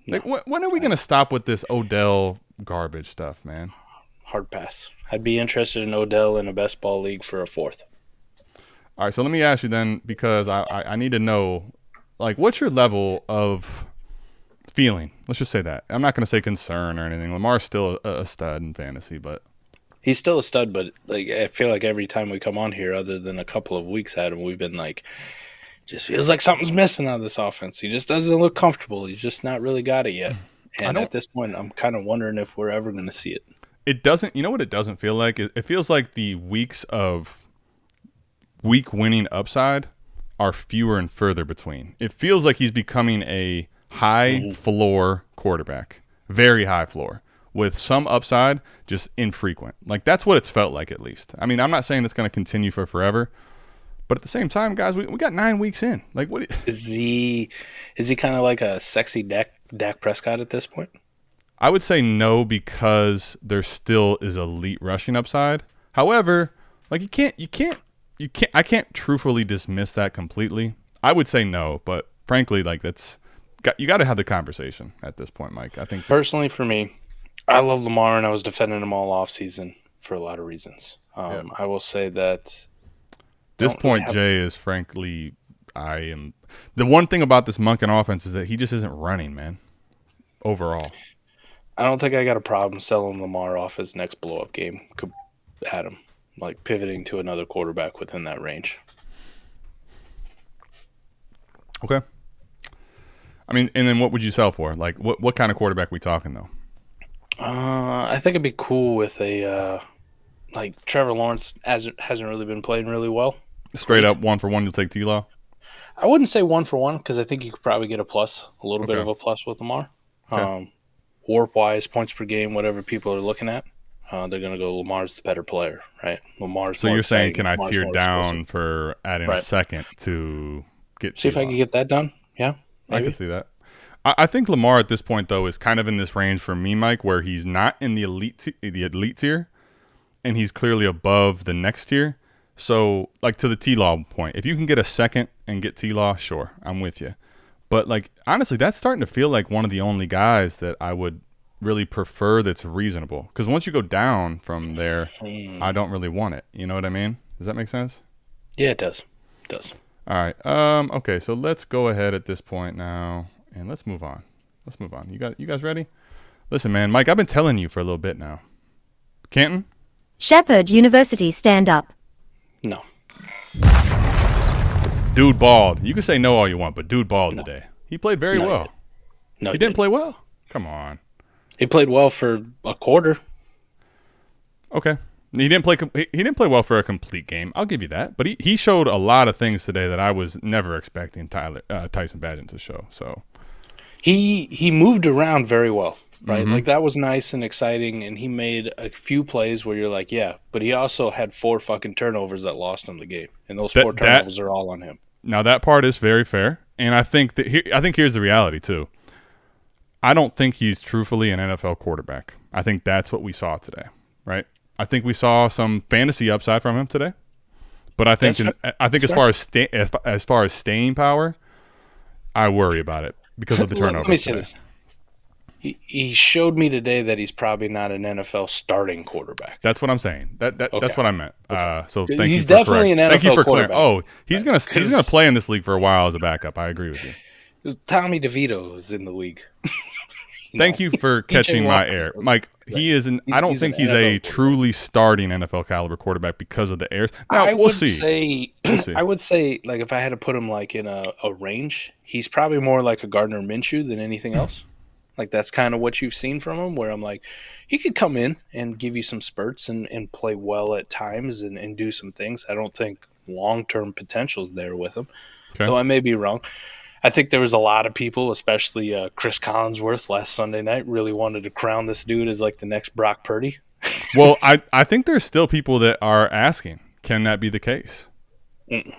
No. Like, when are we going to stop with this Odell garbage stuff, man? Hard pass. I'd be interested in Odell in a best ball league for a 4th. All right, so let me ask you then, because I need to know, like, what's your level of feeling? Let's just say that. I'm not going to say concern or anything. Lamar's still a stud in fantasy, but He's still a stud, but like I feel like every time we come on here, other than a couple of weeks at him, we've been like, just feels like something's missing out of this offense. He just doesn't look comfortable. He's just not really got it yet. And at this point, I'm kind of wondering if we're ever going to see it. It doesn't. You know what it doesn't feel like? It feels like the weeks of week winning upside are fewer and further between. It feels like he's becoming a high floor quarterback, very high floor, with some upside, just infrequent. Like, that's what it's felt like, at least. I mean, I'm not saying it's going to continue for forever, but at the same time, guys, we got 9 weeks in. Like, what is he kind of like a sexy Dak Prescott at this point? I would say no, because there still is elite rushing upside. However, like, I can't truthfully dismiss that completely. I would say no, but frankly, like, you got to have the conversation at this point, Mike. I think personally for me, I love Lamar, and I was defending him all offseason for a lot of reasons. I will say that this point, Jay, is frankly, the one thing about this Monken offense is that he just isn't running, man. Overall, I don't think I got a problem selling Lamar off his next blow-up game. Could had him like pivoting to another quarterback within that range. Okay. I mean, and then what would you sell for? Like, what kind of quarterback we talking though? I think it'd be cool with a like Trevor Lawrence hasn't really been playing really well. Straight up 1-for-1, you'll take T-Law? I wouldn't say 1-for-1 because I think you could probably get a little bit of a plus with Lamar. Okay. Warp-wise, points per game, whatever people are looking at, they're going to go Lamar's the better player, right? Lamar's. So you're saying, can I Lamar's tier more down explosive. for adding a second to get See if I can get that done? Yeah, maybe. I can see that. I think Lamar at this point, though, is kind of in this range for me, Mike, where he's not in the elite tier, and he's clearly above the next tier. So, like, to the T-Law point, if you can get a second and get T-Law, sure, I'm with you. But, like, honestly, that's starting to feel like one of the only guys that I would really prefer that's reasonable. Because once you go down from there, I don't really want it. You know what I mean? Does that make sense? Yeah, it does. It does. All right. Okay, so let's go ahead at this point now, and let's move on. You guys ready? Listen, man, Mike, I've been telling you for a little bit now. Canton? Shepherd University, stand up. No. Dude balled. You can say no all you want, but dude balled today. He played very well. No, he didn't play well? Come on. He played well for a quarter. Okay. He didn't play well for a complete game. I'll give you that. But he showed a lot of things today that I was never expecting Tyson Bagent to show. So he moved around very well, right? Mm-hmm. Like that was nice and exciting, and he made a few plays where you're like, yeah, but he also had 4 fucking turnovers that lost him the game, and those 4 turnovers are all on him. Now that part is very fair, and I think here's the reality too. I don't think he's truthfully an NFL quarterback. I think that's what we saw today, right? I think we saw some fantasy upside from him today, but I think as far as staying power, I worry about it because of the turnovers. Let me say this: he showed me today that he's probably not an NFL starting quarterback. That's what I'm saying. That's what I meant. So thank He's you for definitely an NFL thank you for quarterback. He's gonna play in this league for a while as a backup. I agree with you. Tommy DeVito is in the league. Thank you for catching my air, Mike. He is I don't think he's a truly starting NFL caliber quarterback because of the errors. Now we'll see. I would say, like, if I had to put him like in a range, he's probably more like a Gardner Minshew than anything else. Like that's kind of what you've seen from him, where I'm like, he could come in and give you some spurts and play well at times and do some things. I don't think long-term potential is there with him, though I may be wrong. I think there was a lot of people, especially Chris Collinsworth last Sunday night, really wanted to crown this dude as like the next Brock Purdy. Well, I think there's still people that are asking, can that be the case? Mm-mm.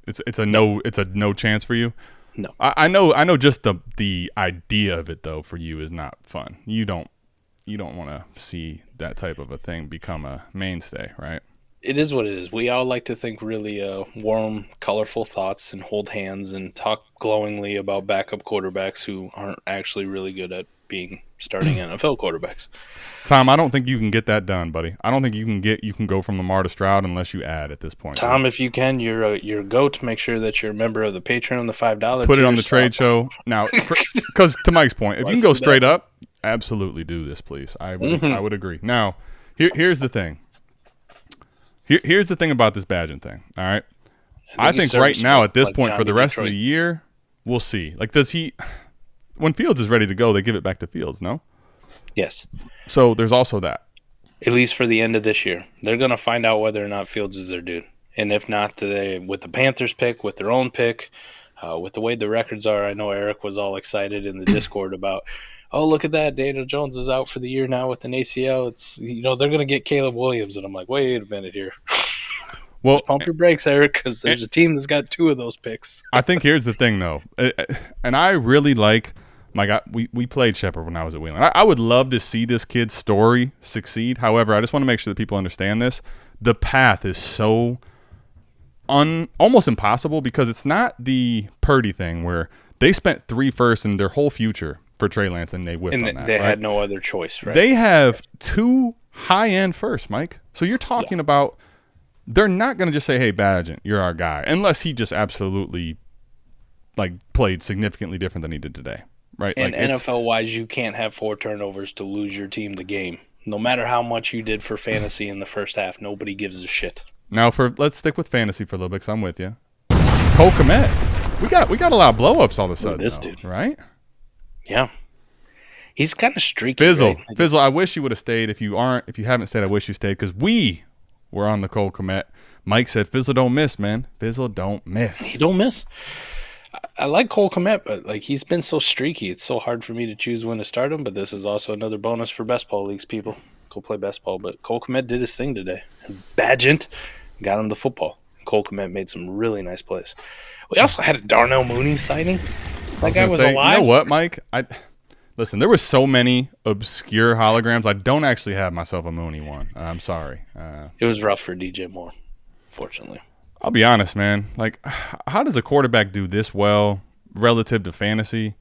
It's a no chance for you. No, I know. Just the idea of it though for you is not fun. You don't want to see that type of a thing become a mainstay, right? It is what it is. We all like to think really warm, colorful thoughts and hold hands and talk glowingly about backup quarterbacks who aren't actually really good at being starting NFL quarterbacks. Tom, I don't think you can get that done, buddy. I don't think you can go from Lamar to Stroud unless you add at this point. Tom, if you can, you're a goat. Make sure that you're a member of the Patreon, the $5. Put it on the trade show now, because to Mike's point, if you can go straight up, absolutely do this, please. I would agree. Now, here's the thing. Here's the thing about this Bagent thing, all right? I think right now at this point for the rest of the year, we'll see. Like, when Fields is ready to go, they give it back to Fields, no? Yes. So there's also that. At least for the end of this year. They're going to find out whether or not Fields is their dude. And if not, with the Panthers pick, with their own pick, with the way the records are, I know Eric was all excited in the Discord about, oh, look at that, Daniel Jones is out for the year now with an ACL. It's they're going to get Caleb Williams. And I'm like, wait a minute here. Well, just pump your brakes, Eric, because there's a team that's got 2 of those picks. I think here's the thing, though. And I really like my God, we played Shepard when I was at Wheeling. I would love to see this kid's story succeed. However, I just want to make sure that people understand this. The path is so almost impossible because it's not the Purdy thing where they spent 3 firsts in their whole future for Trey Lance and they whipped on that. They right? had no other choice, right? They have 2 high-end firsts, Mike. So you're talking about they're not going to just say, hey, Bagent, you're our guy, unless he just absolutely played significantly different than he did today. Right. And NFL-wise, you can't have 4 turnovers to lose your team the game. No matter how much you did for fantasy in the first half, nobody gives a shit. Now, let's stick with fantasy for a little bit because I'm with you. Cole Kmet. We got a lot of blow-ups all of a sudden. This dude. Right? Yeah. He's kind of streaky. Fizzle. Right? Fizzle, I wish you would have stayed. If you haven't stayed, I wish you stayed because we were on the Cole Kmet. Mike said, Fizzle don't miss, man. Fizzle don't miss. He don't miss. I like Cole Kmet, but he's been so streaky. It's so hard for me to choose when to start him, but this is also another bonus for best ball leagues, people. Go play best ball. But Cole Kmet did his thing today. And Bagent got him the football. Cole Kmet made some really nice plays. We also had a Darnell Mooney sighting. That guy was alive. You know what, Mike? Listen, there were so many obscure holograms. I don't actually have myself a Mooney one. I'm sorry. It was rough for DJ Moore, fortunately. I'll be honest, man. How does a quarterback do this well relative to fantasy?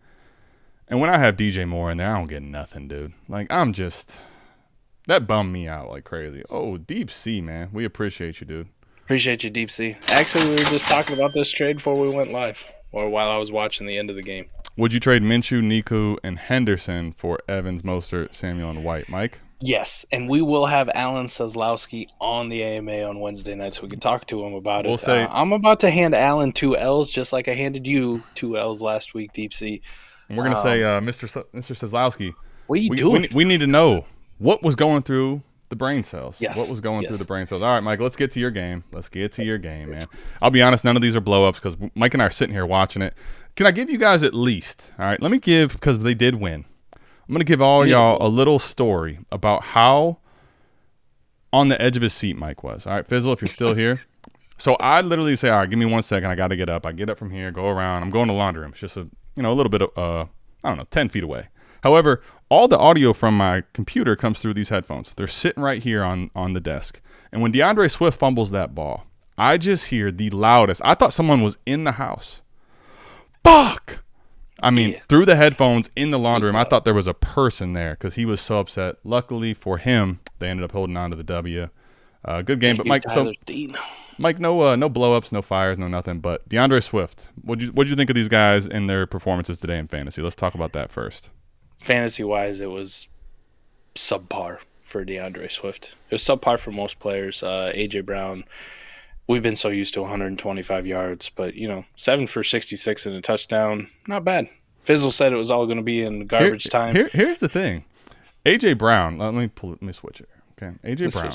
And when I have DJ Moore in there, I don't get nothing, dude. Like, that bummed me out like crazy. Oh, Deep Sea, man. We appreciate you, dude. Appreciate you, Deep Sea. Actually, we were just talking about this trade before we went live, or while I was watching the end of the game. Would you trade Minshew, Niku, and Henderson for Evans, Mostert, Samuel, and White? Mike? Yes, and we will have Alan Seslowski on the AMA on Wednesday night, so we can talk to him about it. I'm about to hand Alan 2 L's, just like I handed you 2 L's last week, Deep Sea. And we're going to say, Mr. Seslowski, what are you doing? We need to know what was going through the brain cells. Yes. What was going through the brain cells? All right, Mike, let's get to your game. Man. I'll be honest, none of these are blow-ups because Mike and I are sitting here watching it. Can I give you guys at least, all right, let me give, because they did win, I'm going to give all y'all a little story about how on the edge of his seat Mike was. All right, Fizzle, if you're still here. So I literally say, all right, give me 1 second. I got to get up. I get up from here, go around. I'm going to the laundry room. It's just a little bit of, 10 feet away. However, all the audio from my computer comes through these headphones. They're sitting right here on the desk. And when DeAndre Swift fumbles that ball, I just hear the loudest. I thought someone was in the house. Fuck! I mean, through the headphones in the laundry room, I thought there was a person there because he was so upset. Luckily for him, they ended up holding on to the W. Good game, but Mike. Mike, no blow-ups, no fires, no nothing. But DeAndre Swift, what'd you think of these guys and their performances today in fantasy? Let's talk about that first. Fantasy-wise, it was subpar for DeAndre Swift. It was subpar for most players. A.J. Brown, we've been so used to 125 yards, but, 7 for 66 and a touchdown, not bad. Fizzle said it was all going to be in garbage time. Here's the thing. A.J. Brown, let me switch it. Okay, A.J. Brown.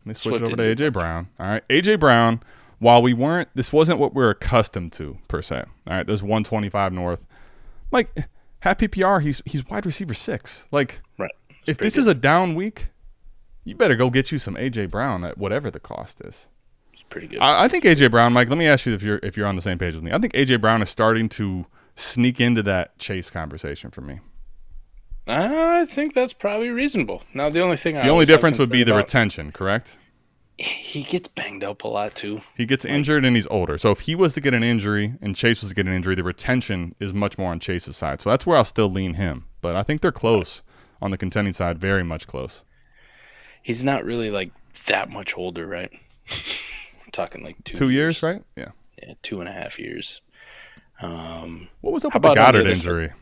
Let me switch it over to A.J. Brown. All right, A.J. Brown, while this wasn't what we're accustomed to, per se. All right, there's 125 north. Like, half PPR, he's wide receiver 6. Like, right. If this is a down week, you better go get you some A.J. Brown at whatever the cost is. It's pretty good. I think A.J. Brown, Mike, let me ask you if you're on the same page with me. I think A.J. Brown is starting to sneak into that Chase conversation for me. I think that's probably reasonable. Now, the only difference would be the retention, correct? He gets banged up a lot, too. He gets injured and he's older. So if he was to get an injury and Chase was to get an injury, the retention is much more on Chase's side. So that's where I'll still lean him. But I think they're close on the contending side, very much close. He's not really, that much older, right? We're talking, 2 years, right? Yeah. Yeah, 2.5 years. What was up with the Goddard injury?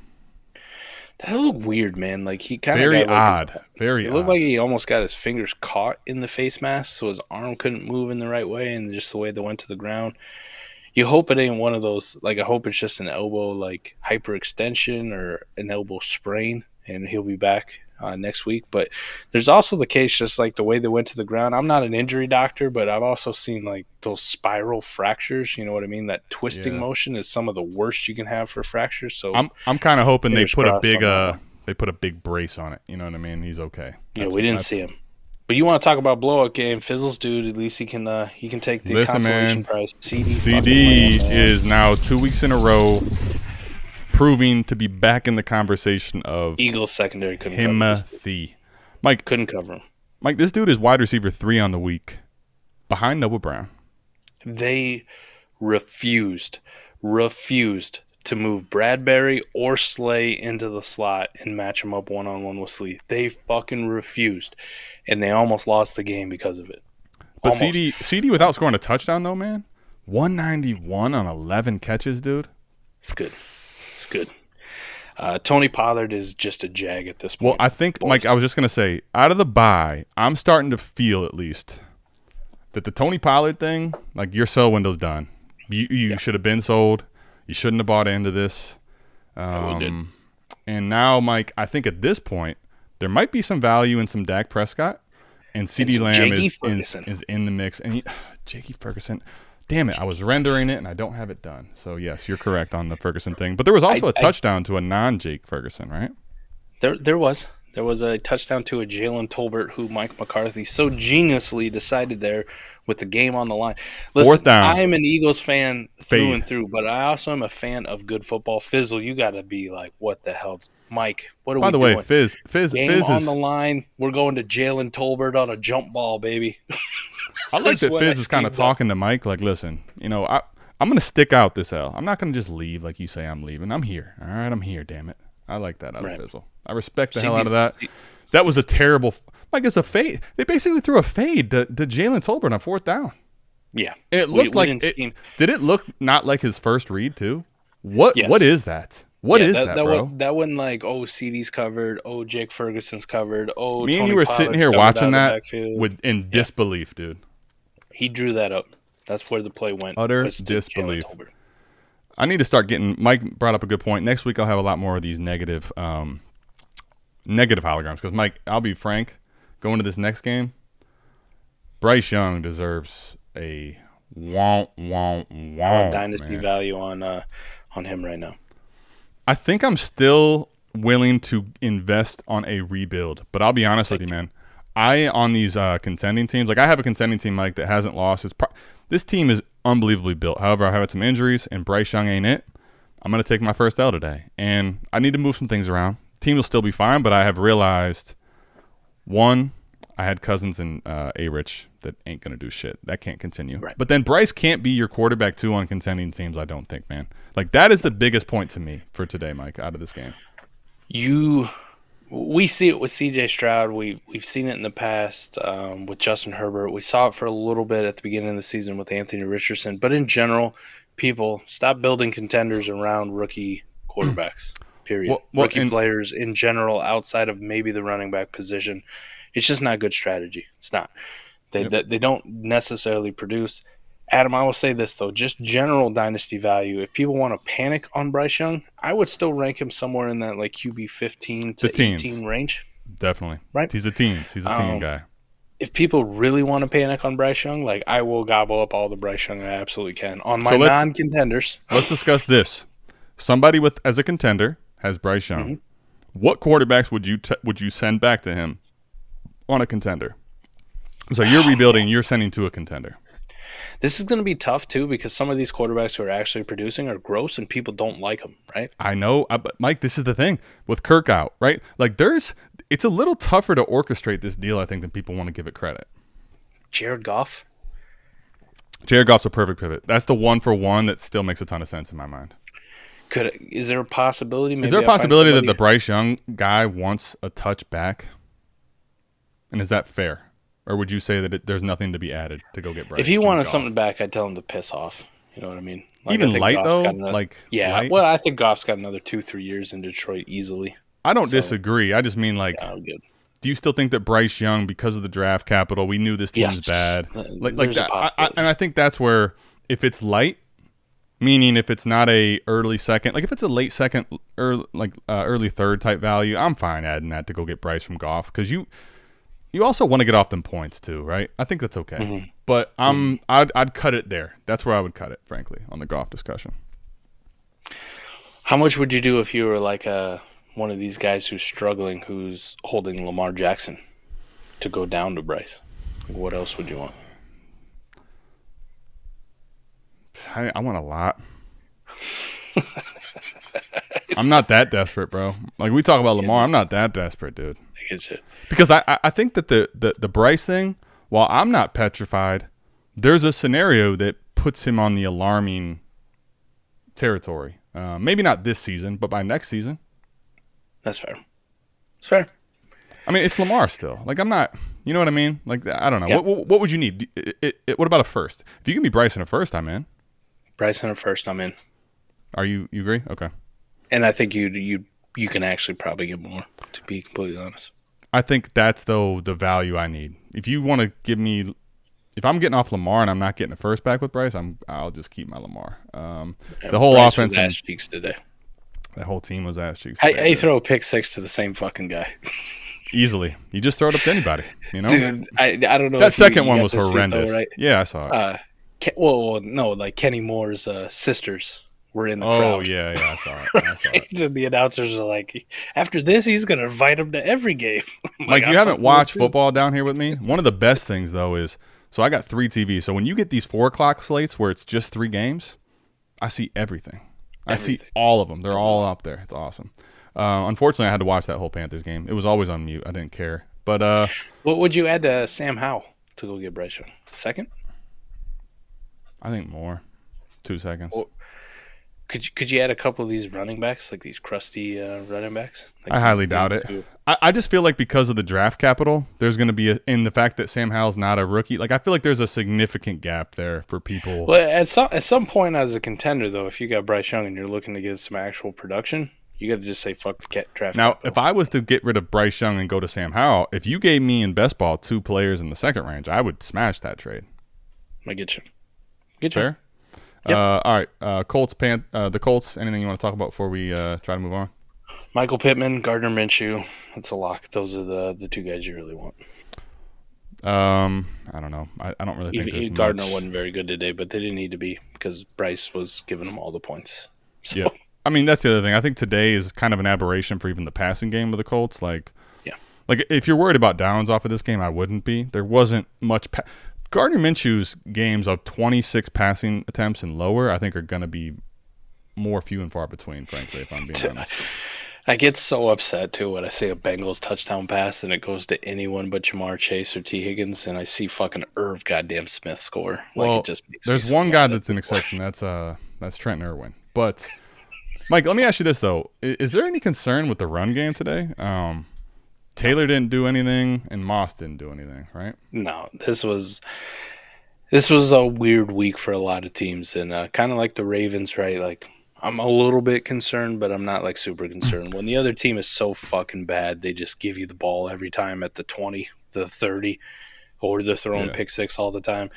That looked weird, man. He kind of very odd. It looked like he almost got his fingers caught in the face mask, so his arm couldn't move in the right way, and just the way they went to the ground. You hope it ain't one of those. I hope it's just an elbow hyperextension or an elbow sprain, and he'll be back next week. But there's also the case just the way they went to the ground. I'm not an injury doctor, but I've also seen those spiral fractures. You know what I mean? That twisting motion is some of the worst you can have for fractures. So I'm kind of hoping they put a big brace on it. You know what I mean? He's okay. We didn't see him. But you want to talk about blowout game? Fizzle's dude. At least he can take the consolation prize. CD is now 2 weeks in a row proving to be back in the conversation of Eagles secondary couldn't cover him. Mike couldn't cover him. Mike, this dude is wide receiver 3 on the week, behind Noah Brown. They refused to move Bradbury or Slay into the slot and match him up one-on-one with Slay. They fucking refused, and they almost lost the game because of it. But CD without scoring a touchdown though, man, 191 on 11 catches, dude. It's good. Good. Tony Pollard is just a jag at this point. Well, I think, Mike, I was just going to say, out of the bye, I'm starting to feel at least that the Tony Pollard thing, your sell window's done. You should have been sold. You shouldn't have bought into this. And now, Mike, I think at this point, there might be some value in some Dak Prescott, and CeeDee Lamb is in the mix. And J.K. Ferguson. Damn it, I was rendering it, and I don't have it done. So, yes, you're correct on the Ferguson thing. But there was also a touchdown to a non-Jake Ferguson, right? There was. There was a touchdown to a Jalen Tolbert, who Mike McCarthy so geniusly decided there with the game on the line. Listen, 4th down. I am an Eagles fan through and through, but I also am a fan of good football. Fizzle, you got to be what the hell? Mike, what are we doing? By the way, Fizz on the line. We're going to Jalen Tolbert on a jump ball, baby. I like that Fizz is kind of talking to Mike listen, I'm going to stick out this L. I'm not going to just leave like you say I'm leaving. I'm here. All right, I'm here, damn it. I like that out Right. of Fizzle. I respect the See, hell out of that. these- That was a terrible. Like, it's a fade. They basically threw a fade to Jalen Tolbert on 4th down. Yeah. And it looked like it, did it look not like his first read too? What Yes. what is that? What is that, bro? That wasn't like, oh, CD's covered, oh, Jake Ferguson's covered, oh, Me and Tony you were Pollard's sitting here covered watching out of the that backfield. in disbelief, dude. He drew that up. That's where the play went. Utter was to disbelief. Jalen Tolbert. I need to start getting. Mike brought up a good point. Next week I'll have a lot more of these negative holograms because Mike, I'll be frank, going to this next game, Bryce Young deserves a Dynasty man. value on him right now. I think I'm still willing to invest on a rebuild, but I'll be honest with you, man. On these contending teams, like I have a contending team, Mike, that hasn't lost. This team is unbelievably built. However, I have had some injuries, and Bryce Young ain't it. I'm going to take my first L today, and I need to move some things around. Team will still be fine, but I have realized, one, I had Cousins and A-Rich that ain't going to do shit. That can't continue. Right. But then Bryce can't be your quarterback, too, on contending teams, I don't think, man. Like, that is the biggest point to me for today, Mike, out of this game. We see it with CJ Stroud. We've seen it in the past with Justin Herbert. We saw it for a little bit at the beginning of the season with Anthony Richardson. But in general, people stop building contenders around rookie quarterbacks. Period. Rookie players in general, outside of maybe the running back position, it's just not good strategy. It's not. They don't necessarily produce. Adam, I will say this, though. Just general dynasty value. If people want to panic on Bryce Young, I would still rank him somewhere in that like QB 15 to 18 range. Definitely. Right? He's a teens. He's a teen guy. If people really want to panic on Bryce Young, like I will gobble up all the Bryce Young I absolutely can. On my non-contenders. Let's discuss this. Somebody as a contender has Bryce Young. Mm-hmm. What quarterbacks would you send back to him on a contender? So you're rebuilding, you're sending to a contender. This is going to be tough, too, because some of these quarterbacks who are actually producing are gross and people don't like them, right? I know. But, Mike, this is the thing. With Kirk out, right? Like, it's a little tougher to orchestrate this deal, I think, than people want to give it credit. Jared Goff's a perfect pivot. That's the one-for-one that still makes a ton of sense in my mind. Is there a possibility? Is there a possibility that the Bryce Young guy wants a touch back? And is that fair? Or would you say that there's nothing to be added to go get Bryce? If he wanted something back, I'd tell him to piss off. You know what I mean? Like, even light, though? Light? Well, I think Goff's got another 2-3 years in Detroit easily. I don't disagree. I just mean, like, good. Do you still think that Bryce Young, because of the draft capital, we knew this team's bad? Like that, and I think that's where, if it's light, meaning if it's not a early second, like if it's a late second, early third type value, I'm fine adding that to go get Bryce from Goff, because you also want to get off them points too, right? I think that's okay. Mm-hmm. But I'd cut it there. That's where I would cut it, frankly, on the Goff discussion. How much would you do if you were like one of these guys who's struggling, who's holding Lamar Jackson to go down to Bryce? What else would you want? I want a lot. I'm not that desperate, bro. Like, we talk about Lamar, I'm not that desperate, dude. I get you. Because I think that the Bryce thing, while I'm not petrified, there's a scenario that puts him on the alarming territory. Maybe not this season, but by next season. That's fair. It's fair. I mean, it's Lamar still. Like, I'm not, you know what I mean? Like, I don't know. Yep. What would you need? What about a first? If you can be Bryce in a first, I'm in. Bryce in a first, I'm in. Are you agree? Okay. And I think you can actually probably get more, to be completely honest. I think that's, though, the value I need. If you want to give me, if I'm getting off Lamar and I'm not getting a first back with Bryce, I'll just keep my Lamar. The whole Bryce offense. Was ass cheeks today. That whole team was ass cheeks. I throw a pick six to the same fucking guy. Easily. You just throw it up to anybody, you know? Dude, I don't know. That second one was horrendous. Though, right? Yeah, I saw it. No, like Kenny Moore's sisters were in the crowd. Oh, yeah, I saw it. And the announcers are like, after this, he's going to invite him to every game. Like, you haven't watched football down here with me? One of the best things, though, is, so I got 3 TVs. So when you get these 4 o'clock slates where it's just 3 games, I see everything. I see all of them. They're all up there. It's awesome. Unfortunately, I had to watch that whole Panthers game. It was always on mute. I didn't care. But what would you add to Sam Howell to go get Bryce Young? Second? I think more. 2 seconds. Could you add a couple of these running backs, like these crusty running backs? Like I highly doubt it. I just feel like because of the draft capital, there's going to be in the fact that Sam Howell's not a rookie. Like I feel like there's a significant gap there for people. Well, at some point as a contender, though, if you got Bryce Young and you're looking to get some actual production, you got to just say fuck the draft. Now, capital. if I was to get rid of Bryce Young and go to Sam Howell, if you gave me in best ball 2 players in the second range, I would smash that trade. I get you. Fair? Yep. All right. The Colts. Anything you want to talk about before we try to move on? Michael Pittman, Gardner Minshew. That's a lock. Those are the 2 guys you really want. I don't know. I don't really think there's Gardner much. wasn't very good today, but they didn't need to be because Bryce was giving them all the points. So. Yeah. I mean, that's the other thing. I think today is kind of an aberration for even the passing game of the Colts. Like if you're worried about downs off of this game, I wouldn't be. There wasn't much. Gardner Minshew's games of 26 passing attempts and lower, I think, are going to be more few and far between, frankly, if I'm being honest. I get so upset, too, when I see a Bengals touchdown pass and it goes to anyone but Jamar Chase or T. Higgins, and I see fucking Irv goddamn Smith score. Well, it just makes there's me one so guy mad that's at an this point. exception. That's Trent Irwin. But, Mike, let me ask you this, though. Is there any concern with the run game today? Taylor didn't do anything, and Moss didn't do anything, right? No, this was a weird week for a lot of teams, and kind of like the Ravens, right? Like, I'm a little bit concerned, but I'm not like super concerned. When the other team is so fucking bad, they just give you the ball every time at the 20, the 30, or they're throwing pick six all the time.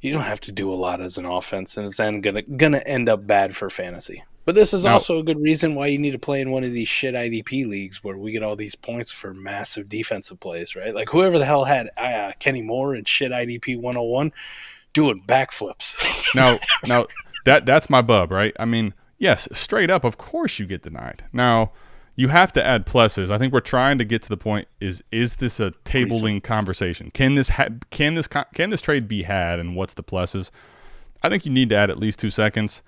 You don't have to do a lot as an offense, and it's then gonna end up bad for fantasy. But this is also a good reason why you need to play in one of these shit IDP leagues where we get all these points for massive defensive plays, right? Like whoever the hell had Kenny Moore and shit IDP 101 doing backflips. Now that's my bub, right? I mean, yes, straight up, of course you get denied. Now, you have to add pluses. I think we're trying to get to the point: is this a tabling conversation? Can this trade be had, and what's the pluses? I think you need to add at least 2 seconds.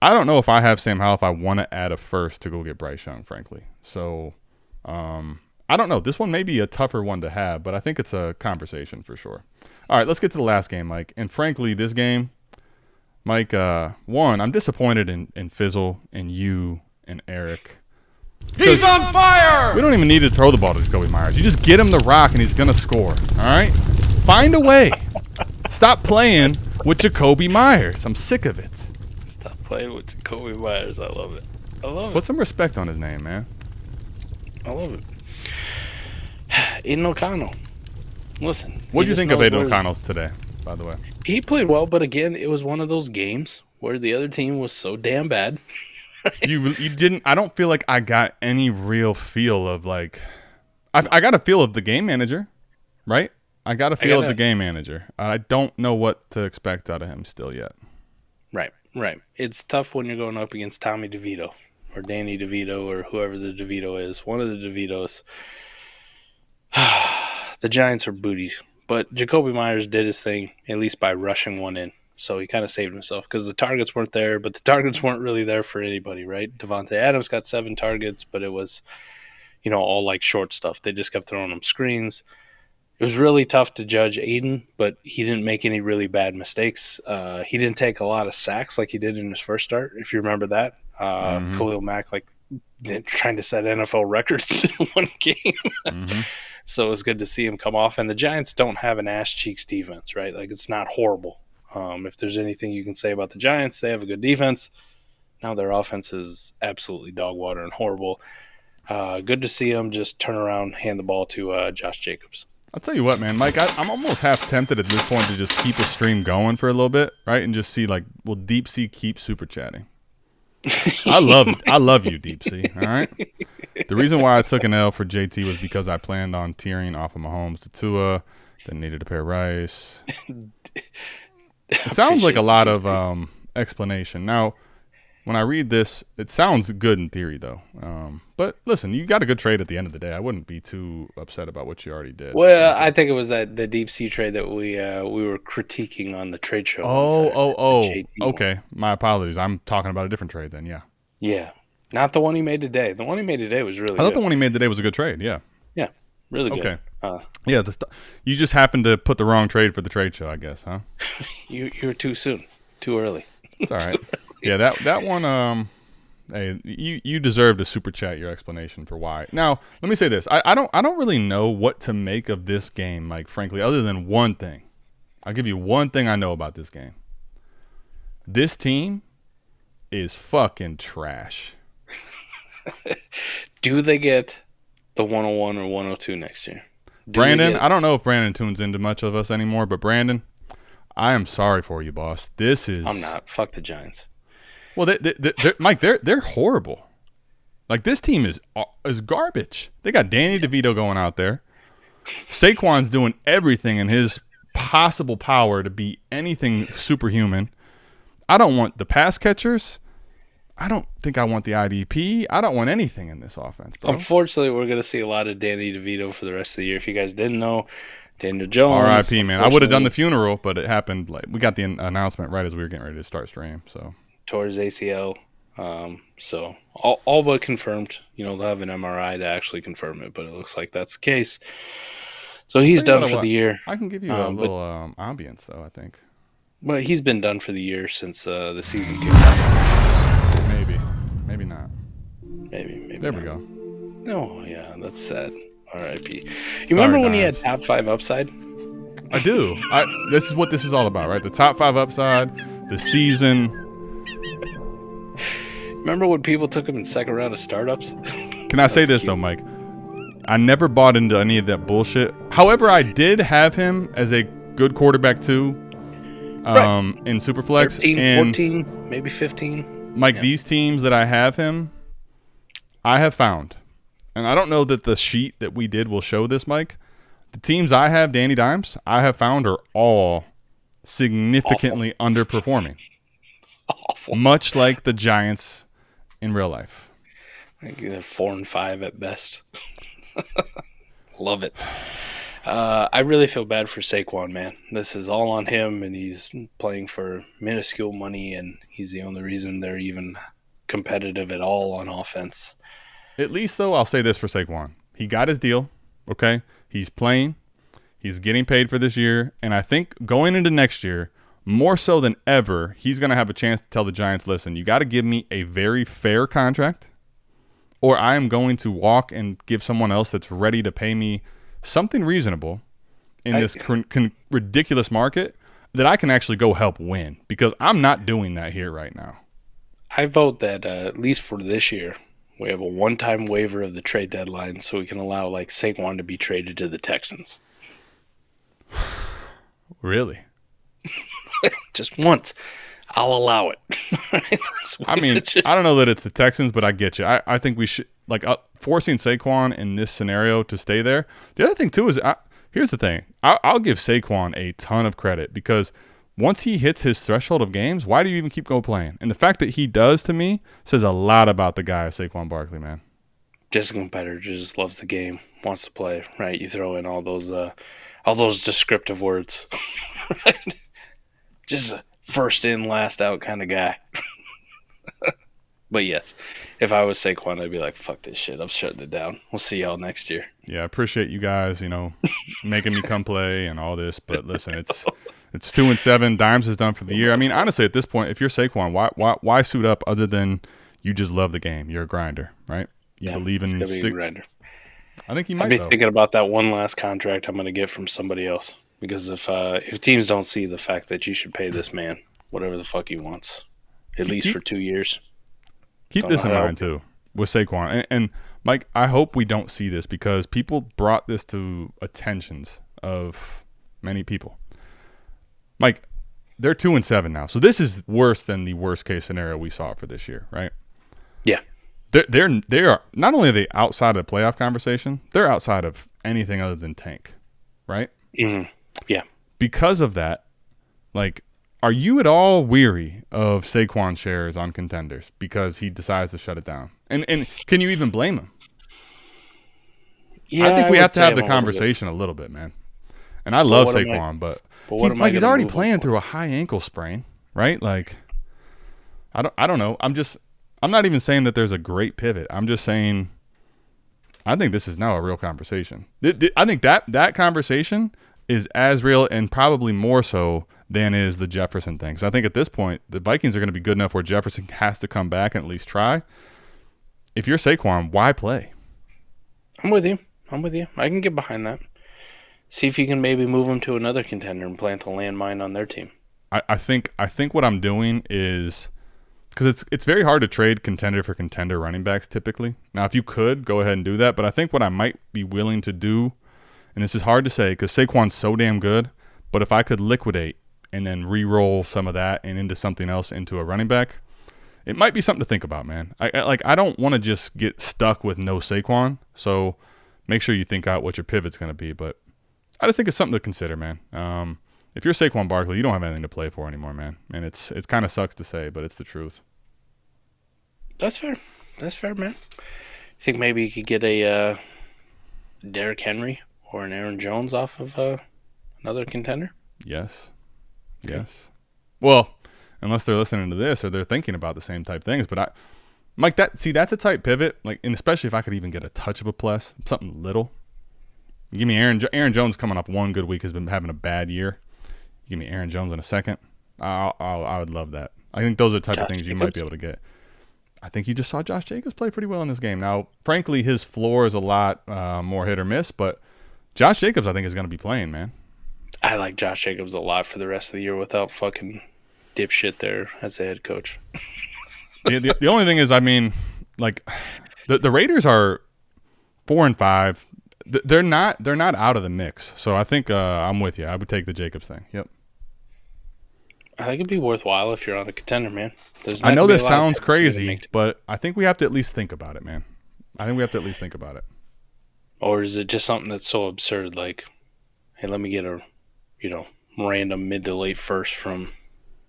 I don't know if I have Sam Howell if I want to add a first to go get Bryce Young, frankly. So, I don't know. This one may be a tougher one to have, but I think it's a conversation for sure. All right, let's get to the last game, Mike. And frankly, this game, Mike, one, I'm disappointed in Fizzle and you and Eric. He's on fire! We don't even need to throw the ball to Jacoby Myers. You just get him the rock and he's going to score. All right? Find a way. Stop playing with Jacoby Myers. I'm sick of it. Stop playing with Jacoby Myers. I love it. Put some respect on his name, man. I love it. Aiden O'Connell. Listen. What do you think of Aiden O'Connell's today, by the way? He played well, but again, it was one of those games where the other team was so damn bad. You didn't. I don't feel like I got any real feel of like. I got a feel of the game manager, right? I got a feel of the game manager. I don't know what to expect out of him still yet. Right. It's tough when you're going up against Tommy DeVito or Danny DeVito or whoever the DeVito is. One of the DeVitos. The Giants are booties. But Jacoby Myers did his thing, at least by rushing one in. So he kind of saved himself because the targets weren't there, but the targets weren't really there for anybody, right? Devontae Adams got 7 targets, but it was, all like short stuff. They just kept throwing him screens. It was really tough to judge Aiden, but he didn't make any really bad mistakes. He didn't take a lot of sacks like he did in his first start, if you remember that. Khalil Mack, trying to set NFL records in one game. Mm-hmm. So it was good to see him come off. And the Giants don't have an ass-cheeks defense, right? Like, it's not horrible. If there's anything you can say about the Giants, they have a good defense. Now their offense is absolutely dog water and horrible. Good to see them just turn around, hand the ball to Josh Jacobs. I'll tell you what, man, Mike, I'm almost half tempted at this point to just keep the stream going for a little bit, right? And just see, will Deep Sea keep super chatting? I love you, Deep Sea, all right? The reason why I took an L for JT was because I planned on tearing off of Mahomes to Tua, then needed a pair of rice. It sounds like a lot of explanation. Now, when I read this, it sounds good in theory, though. But listen, you got a good trade at the end of the day. I wouldn't be too upset about what you already did. Well, I think it was the Deep Sea trade that we were critiquing on the trade show. Okay. My apologies. I'm talking about a different trade then, yeah. Yeah. Not the one he made today. The one he made today was really good. I thought the one he made today was a good trade, yeah. Yeah, really good. Okay. You just happened to put the wrong trade for the trade show, I guess, huh? You were too soon. Too early. It's all right. Yeah, that one. Hey, you deserve to super chat your explanation for why. Now, let me say this: I don't really know what to make of this game, Mike. Frankly, other than one thing, I'll give you one thing I know about this game. This team is fucking trash. Do they get the 101 or 102 next year? Brandon, I don't know if Brandon tunes into much of us anymore, but Brandon, I am sorry for you, boss. This is. I'm not. Fuck the Giants. Well, Mike, they're horrible. Like, this team is garbage. They got Danny DeVito going out there. Saquon's doing everything in his possible power to be anything superhuman. I don't want the pass catchers. I don't think I want the IDP. I don't want anything in this offense, bro. Unfortunately, we're going to see a lot of Danny DeVito for the rest of the year. If you guys didn't know, Daniel Jones. R.I.P., man. I would have done the funeral, but it happened. Like, we got the announcement right as we were getting ready to start stream, so. Tore his ACL. So all but confirmed. They'll have an MRI to actually confirm it, but it looks like that's the case. So he's done for the year. I can give you a little ambience, though, I think. Well, he's been done for the year since the season kicked off. Maybe not. Maybe there not. we go. Oh, yeah, that's sad. R.I.P. You remember when he had top 5 upside? I do. This is what this is all about, right? The top 5 upside, the season. Remember when people took him in second round of startups? Can I say this, though, Mike? I never bought into any of that bullshit. However, I did have him as a good quarterback, too, in Superflex. 13, 14, maybe 15. Mike, these teams that I have him, I have found. And I don't know that the sheet that we did will show this, Mike. The teams I have, Danny Dimes, I have found are all significantly underperforming. Awful. Much like the Giants in real life. I think they're 4 and 5 at best. Love it. I really feel bad for Saquon, man. This is all on him, and he's playing for minuscule money, and he's the only reason they're even competitive at all on offense. At least, though, I'll say this for Saquon. He got his deal, okay? He's playing. He's getting paid for this year, and I think going into next year, more so than ever, he's going to have a chance to tell the Giants, listen, you got to give me a very fair contract, or I am going to walk and give someone else that's ready to pay me something reasonable in this ridiculous market that I can actually go help win, because I'm not doing that here right now. I vote that at least for this year, we have a one-time waiver of the trade deadline so we can allow like Saquon to be traded to the Texans. Really? Just once. I'll allow it. I mean, I don't know that it's the Texans, but I get you. I think we should, like, forcing Saquon in this scenario to stay there. The other thing, too, is here's the thing. I'll give Saquon a ton of credit, because once he hits his threshold of games, why do you even keep going playing? And the fact that he does, to me, says a lot about the guy, Saquon Barkley, man. Just a competitor, just loves the game, wants to play, right? You throw in all those descriptive words, right? Just a first in, last out kind of guy. But yes, if I was Saquon, I'd be like, fuck this shit. I'm shutting it down. We'll see y'all next year. Yeah, I appreciate you guys, making me come play and all this. But listen, it's 2-7. Dimes is done for the year. I mean, honestly, at this point, if you're Saquon, why suit up other than you just love the game? You're a grinder, right? You believe in a grinder. I think he might be thinking about that one last contract I'm going to get from somebody else. Because if teams don't see the fact that you should pay this man whatever the fuck he wants, at least for 2 years. Keep this in mind, too, with Saquon. And Mike, I hope we don't see this, because people brought this to attentions of many people. Mike, they're 2-7 now. So this is worse than the worst case scenario we saw for this year, right? Yeah. They are not only are they outside of the playoff conversation, they're outside of anything other than tank, right? Mm-hmm. Yeah. Because of that, like, are you at all weary of Saquon shares on contenders because he decides to shut it down? And can you even blame him? Yeah, I think we have to have the conversation a little bit, man. And I love Saquon, but he's already playing through a high ankle sprain, right? Like, I don't know. I'm not even saying that there's a great pivot. I'm just saying I think this is now a real conversation. I think that conversation is as real and probably more so than is the Jefferson thing. So I think at this point, the Vikings are going to be good enough where Jefferson has to come back and at least try. If you're Saquon, why play? I'm with you. I can get behind that. See if you can maybe move him to another contender and plant a landmine on their team. I think what I'm doing is, because it's very hard to trade contender for contender running backs typically. Now, if you could, go ahead and do that. But I think what I might be willing to do, and this is hard to say because Saquon's so damn good, but if I could liquidate and then re-roll some of that and into something else into a running back, it might be something to think about, man. I don't want to just get stuck with no Saquon. So make sure you think out what your pivot's going to be. But I just think it's something to consider, man. If you're Saquon Barkley, you don't have anything to play for anymore, man. And it's kind of sucks to say, but it's the truth. That's fair, man. You think maybe you could get a Derrick Henry or an Aaron Jones off of another contender? Yes. Well, unless they're listening to this or they're thinking about the same type things. But Mike, that's a tight pivot. Like, and especially if I could even get a touch of a plus, something little. Give me Aaron Jones coming off one good week, has been having a bad year. Give me Aaron Jones in a second. I would love that. I think those are the type of things you might be able to get. I think you just saw Josh Jacobs play pretty well in this game. Now, frankly, his floor is a lot more hit or miss, but Josh Jacobs, I think, is going to be playing, man. I like Josh Jacobs a lot for the rest of the year without fucking dipshit there as the head coach. The only thing is, I mean, like, the Raiders are 4-5. They're not out of the mix. So I think I'm with you. I would take the Jacobs thing. Yep. I think it'd be worthwhile if you're on a contender, man. I know this sounds crazy, but I think we have to at least think about it, man. Or is it just something that's so absurd, like, hey, let me get a, random mid to late first from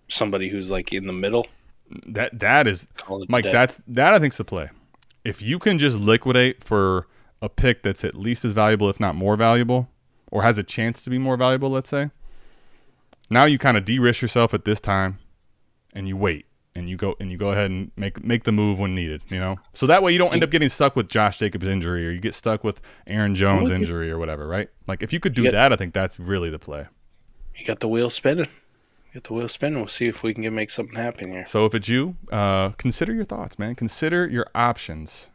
somebody who's like in the middle? That is, Mike. That I think's the play. If you can just liquidate for a pick that's at least as valuable, if not more valuable, or has a chance to be more valuable, let's say. Now you kind of de-risk yourself at this time, and you wait, and you go ahead and make the move when needed. So that way you don't end up getting stuck with Josh Jacobs' injury, or you get stuck with Aaron Jones' injury, or whatever. Right? Like if you could do that, I think that's really the play. You got the wheel spinning. We'll see if we can make something happen here. So if it's you, consider your thoughts, man. Consider your options.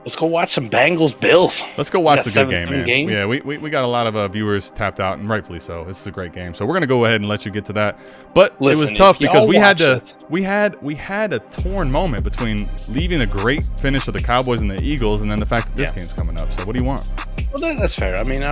Let's go watch some Bengals-Bills. Let's go watch the good game, man. Yeah, we got a lot of viewers tapped out, and rightfully so. This is a great game, so we're gonna go ahead and let you get to that. But it was tough because we had a torn moment between leaving a great finish of the Cowboys and the Eagles, and then the fact that this game's coming up. So what do you want? Well, that's fair. I mean,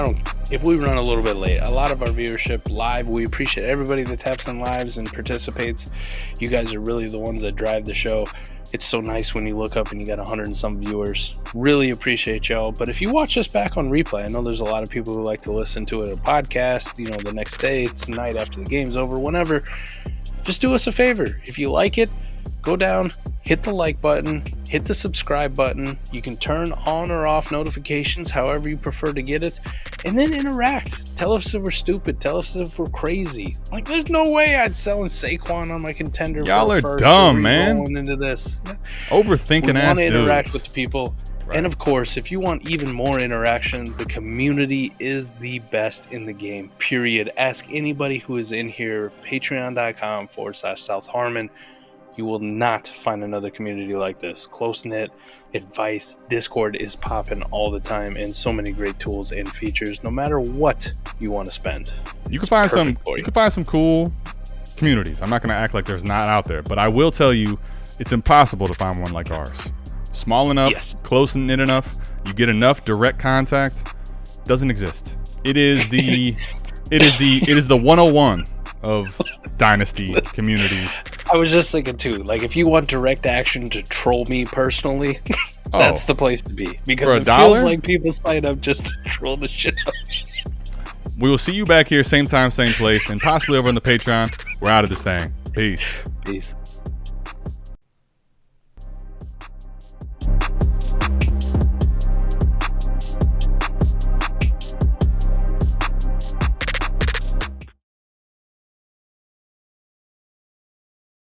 if we run a little bit late, a lot of our viewership live, we appreciate everybody that taps on lives and participates. You guys are really the ones that drive the show. It's so nice when you look up and you got 100 and some viewers. Really appreciate y'all. But if you watch us back on replay, I know there's a lot of people who like to listen to it on a podcast, the next day, tonight after the game's over, whenever. Just do us a favor. If you like it, go down, hit the like button, hit the subscribe button. You can turn on or off notifications, however you prefer to get it, and then interact. Tell us if we're stupid. Tell us if we're crazy. Like, there's no way I'd selling Saquon on my contender. Y'all are dumb, man. Going into this, overthinking ass dudes. We want to interact with the people. Right. And of course, if you want even more interaction, the community is the best in the game, period. Ask anybody who is in here, patreon.com/South Harmon. You will not find another community like this. Close-knit, advice, Discord is popping all the time, and so many great tools and features, no matter what you want to spend. You can find some cool communities. I'm not going to act like there's not out there, but I will tell you it's impossible to find one like ours. Small enough, close and knit enough, you get enough direct contact, doesn't exist. It is the 101 of Dynasty communities. I was just thinking too, like if you want direct action to troll me personally, that's the place to be, because it feels like people sign up just to troll the shit out of me. We will see you back here, same time, same place, and possibly over on the Patreon. We're out of this thing. Peace.